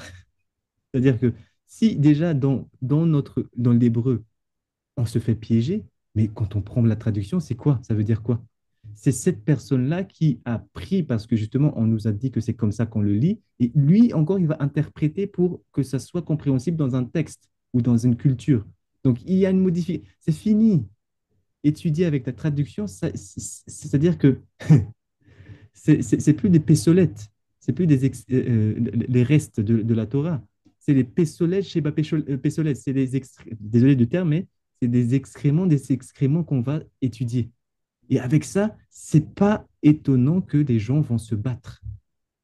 C'est-à-dire que si déjà dans l'hébreu, on se fait piéger, mais quand on prend la traduction, c'est quoi? Ça veut dire quoi? C'est cette personne-là qui a pris, parce que justement, on nous a dit que c'est comme ça qu'on le lit, et lui, encore, il va interpréter pour que ça soit compréhensible dans un texte ou dans une culture. Donc, il y a une modification. C'est fini. Étudier avec la traduction, c'est-à-dire que c'est plus des pessolettes, c'est plus les restes de la Torah. C'est les pessolettes chez pessolettes, c'est désolé du terme, mais c'est des excréments qu'on va étudier. Et avec ça, c'est pas étonnant que des gens vont se battre.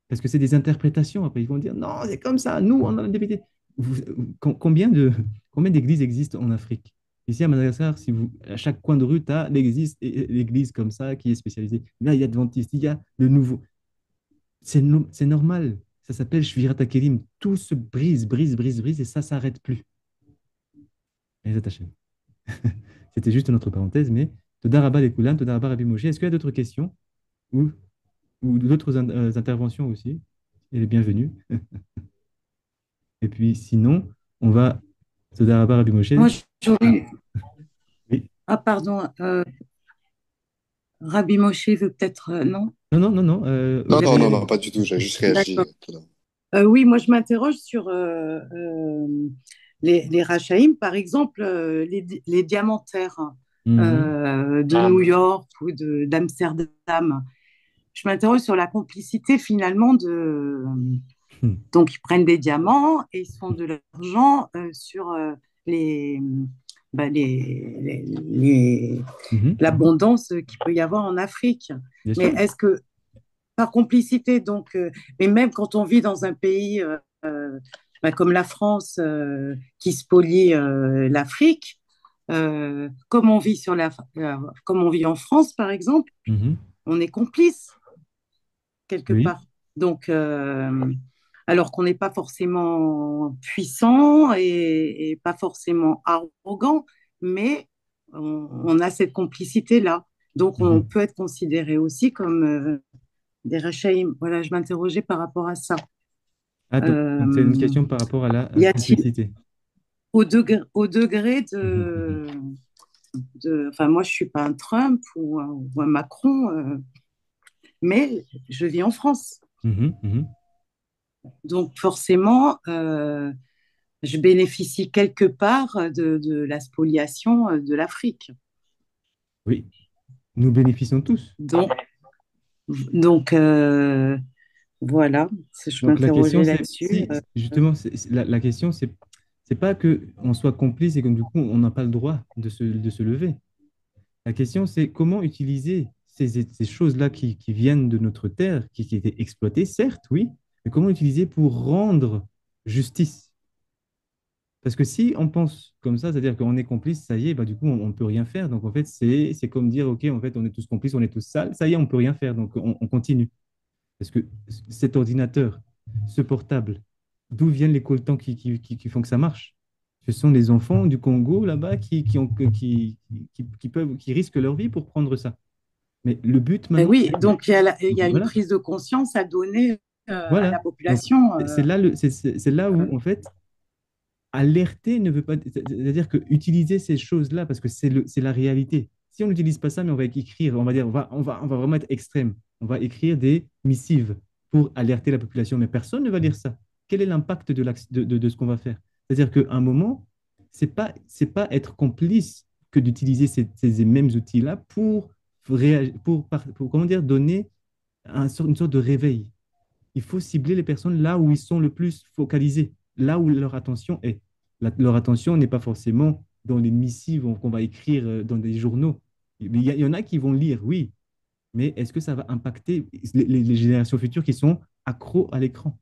Parce que c'est des interprétations. Après, ils vont dire, non, c'est comme ça, nous, on a débuté. Combien d'églises existent en Afrique? Ici à Madagascar, si vous, à chaque coin de rue, tu as l'église comme ça qui est spécialisée. Là, il y a Adventiste, il y a le nouveau. C'est normal. Ça s'appelle Shvirat HaKelim. Tout se brise, brise, brise, brise, et ça s'arrête plus. Et Hashem. C'était juste notre parenthèse, mais Toda Rabba les Koulam, Toda Rabba Rabbi Moshe. Est-ce qu'il y a d'autres questions ou, ou d'autres interventions aussi? Elle est bienvenue. Et puis sinon, on va. Toda Rabba Rabbi Moshe. Moi, Ah, j'aurais. oui. Ah, pardon. Rabbi Moshe veut peut-être. Non? Non, non, non, non. Non, Il non, avait. non, non, pas du tout. J'ai juste réagi D'accord. tout à l'heure. Oui, moi, je m'interroge sur les Rachaïm, par exemple, les diamantaires Mhm. de New York ou d'Amsterdam. Je m'interroge sur la complicité finalement de. Hmm. Donc, ils prennent des diamants et ils se font de l'argent sur les, bah, Mhm. Mhm. l'abondance qu'il peut y avoir en Afrique. Bien Mais sûr. est-ce que par complicité, donc, mais même quand on vit dans un pays comme la France qui spolie l'Afrique, comme on vit comme on vit en France, par exemple, Mhm. on est complice quelque Oui. part. Donc, alors qu'on n'est pas forcément puissant et pas forcément arrogant, mais on a cette complicité-là. Donc, on Mhm. peut être considéré aussi comme des Rechaïm. Voilà, je m'interrogeais par rapport à ça. Ah, donc c'est une Euh, question par rapport à la y a-t-il, complicité. au degré Mhm. Mhm. enfin, moi, je suis pas un Trump ou un Macron, mais je vis en France. Mhm. Mhm. Donc, forcément, je bénéficie quelque part de la spoliation de l'Afrique. Oui, nous bénéficions tous. Donc, voilà, je Donc la question, m'interrogeais c'est là-dessus. si justement, la question, c'est pas que on soit complice et que du coup, on n'a pas le droit de se lever. La question, c'est comment utiliser ces choses-là qui viennent de notre terre, qui étaient exploitées, certes, oui, mais comment utiliser pour rendre justice? Parce que si on pense comme ça, c'est-à-dire qu'on est complice, ça y est, bah, du coup, on ne peut rien faire. Donc, en fait, c'est comme dire, OK, en fait, on est tous complices, on est tous sales, ça y est, on ne peut rien faire. Donc, on continue. Parce que cet ordinateur, ce portable, d'où viennent les coltans qui font que ça marche? Ce sont les enfants du Congo, là-bas, qui risquent leur vie pour prendre ça. Mais le but Ben maintenant, oui, donc il y a une voilà, prise de conscience à donner à la voilà. Donc, population. c'est là où, en fait, alerter ne veut pas, c'est-à-dire que utiliser ces choses-là, parce que c'est la réalité. Si on n'utilise pas ça, mais on va écrire, on va dire, on va vraiment être extrême. On va écrire des missives pour alerter la population, mais personne ne va lire ça. Quel est l'impact de ce qu'on va faire? C'est-à-dire qu'à un moment, c'est pas être complice que d'utiliser ces mêmes outils-là pour, comment dire, donner une sorte de réveil. Il faut cibler les personnes là où ils sont le plus focalisés, là où leur attention est. Leur attention n'est pas forcément dans les missives qu'on va écrire dans des journaux. Il y en a qui vont lire, oui, mais est-ce que ça va impacter les générations futures qui sont accros à l'écran?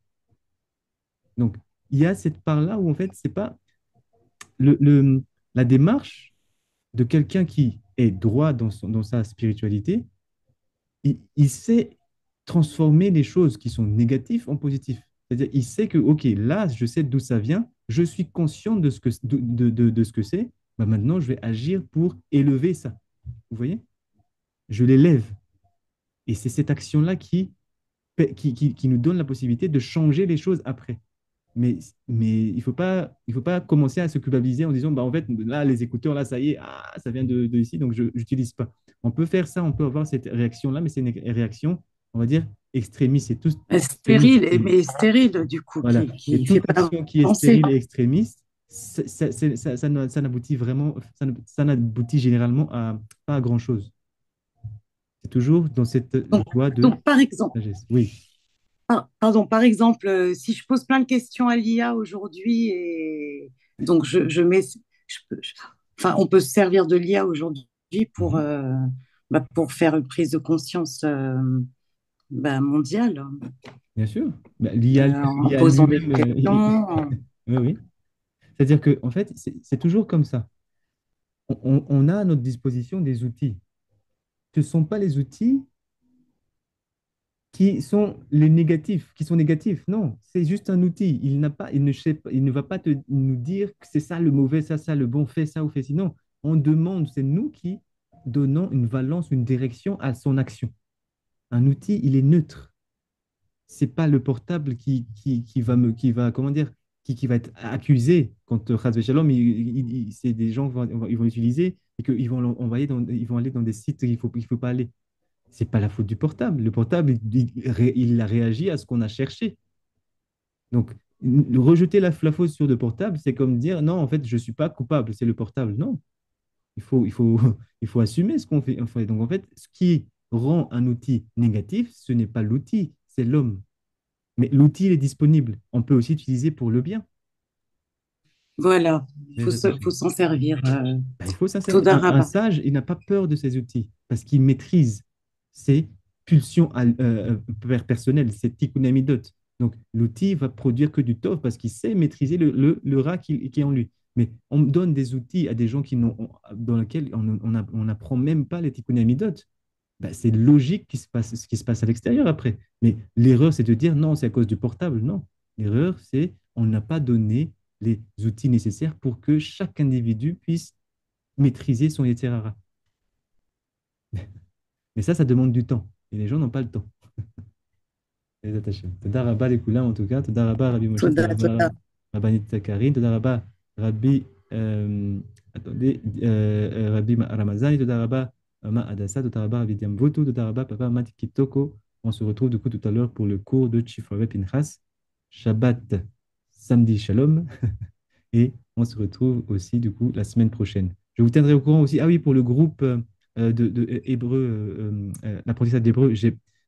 Donc, il y a cette part-là où, en fait, c'est pas la démarche de quelqu'un qui est droit dans sa spiritualité, il sait transformer les choses qui sont négatives en positives. C'est-à-dire, il sait que, OK, là, je sais d'où ça vient, je suis conscient de ce que, de ce que c'est, bah maintenant, je vais agir pour élever ça. Vous voyez? Je l'élève. Et c'est cette action-là qui nous donne la possibilité de changer les choses après. Mais, mais il faut pas commencer à se culpabiliser en disant, bah, en fait, là, les écouteurs, là, ça y est, ah, ça vient de ici, donc je n'utilise pas. On peut faire ça, on peut avoir cette réaction-là, mais c'est une réaction, on va dire, extrémiste. C'est tout extrémiste. Stérile, mais stérile du coup, Voilà. Et qui fait toute pas action qui est penser. stérile et extrémiste, ça n'aboutit vraiment, ça n'aboutit généralement à pas à grand-chose. C'est toujours dans cette Donc, voie de donc, par exemple, sagesse. Oui, pardon, par exemple, si je pose plein de questions à l'IA aujourd'hui et donc je mets, enfin, on peut se servir de l'IA aujourd'hui pour, mhm, pour faire une prise de conscience mondiale, bien sûr. Bah, l'IA en l'IA posant des lui-même, questions. oui, oui. C'est-à-dire que, en fait, c'est toujours comme ça. on a à notre disposition des outils. Ce ne sont pas les outils qui sont les négatifs, qui sont négatifs. Non, c'est juste un outil. Il n'a pas, il ne sait pas- il ne va pas nous dire que c'est ça le mauvais, ça le bon, fais ça ou fais sinon. On demande, c'est nous qui donnons une valence, une direction à son action. Un outil, il est neutre. C'est pas le portable qui va, comment dire, qui va être accusé quand Khazve Shalom, c'est des gens ils vont utiliser et qu'ils vont l'envoyer ils vont aller dans des sites il faut pas aller. C'est pas la faute du portable. Le portable, il a réagi à ce qu'on a cherché. Donc, rejeter la faute sur le portable, c'est comme dire non, en fait, je suis pas coupable, c'est le portable. Non, il faut, il faut assumer ce qu'on fait. Donc, en fait, ce qui rend un outil négatif, ce n'est pas l'outil, c'est l'homme. Mais l'outil, il est disponible. On peut aussi l'utiliser pour le bien. Voilà, Très faut attaché. s'en servir. Ben, il faut s'insérer. Un Todaraba. sage, il n'a pas peur de ses outils parce qu'il maîtrise ses pulsions personnelles, ses tikkun amidot. Donc, l'outil va produire que du tov parce qu'il sait maîtriser le rat qui est en lui. Mais on donne des outils à des gens dans lesquels on n'apprend même pas les tikkun amidot. Ben, c'est logique ce qui se passe à l'extérieur après. Mais l'erreur, c'est de dire non, c'est à cause du portable. Non. L'erreur, c'est on n'a pas donné les outils nécessaires pour que chaque individu puisse maîtriser son Yetzirara. Mais ça demande du temps. Et les gens n'ont pas le temps. Les attachés. Toda Rabba les Koulam, en tout cas. Toda Rabba Rabbi Moshe, Toda Rabba Toda. Rabbanit Karine, Toda Rabba Rabbi, Rabbi Ramazani, Toda Rabba Ma Adassa, Toda Rabba Rabbi Diamboto, Toda Rabba Papa Mat Kitoko. On se retrouve du coup tout à l'heure pour le cours de Chifre Pinchas. Shabbat, samedi Shalom. Et on se retrouve aussi, du coup, la semaine prochaine. Je vous tiendrai au courant aussi. Ah oui, pour le groupe de hébreu, l'apprentissage d'hébreu,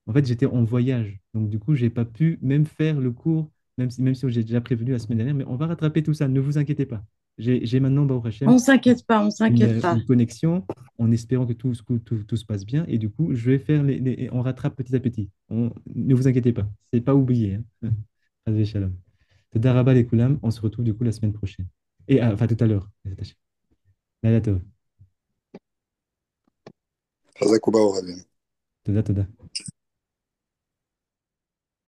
en fait, j'étais en voyage. Donc, du coup, je n'ai pas pu même faire le cours, même si j'ai déjà prévenu la semaine dernière. Mais on va rattraper tout ça. Ne vous inquiétez pas. J'ai maintenant, Baruch Hashem, On s'inquiète pas. une connexion en espérant que tout se passe bien. Et du coup, je vais faire on rattrape petit à petit. Ne vous inquiétez pas. C'est pas oublié. Hein. Hazvé Shalom. Toda Rabba les Koulam, on se retrouve du coup la semaine prochaine. Et enfin tout à l'heure. Laila Tov. Chazakou Baour, Rabbi. Toda, toda.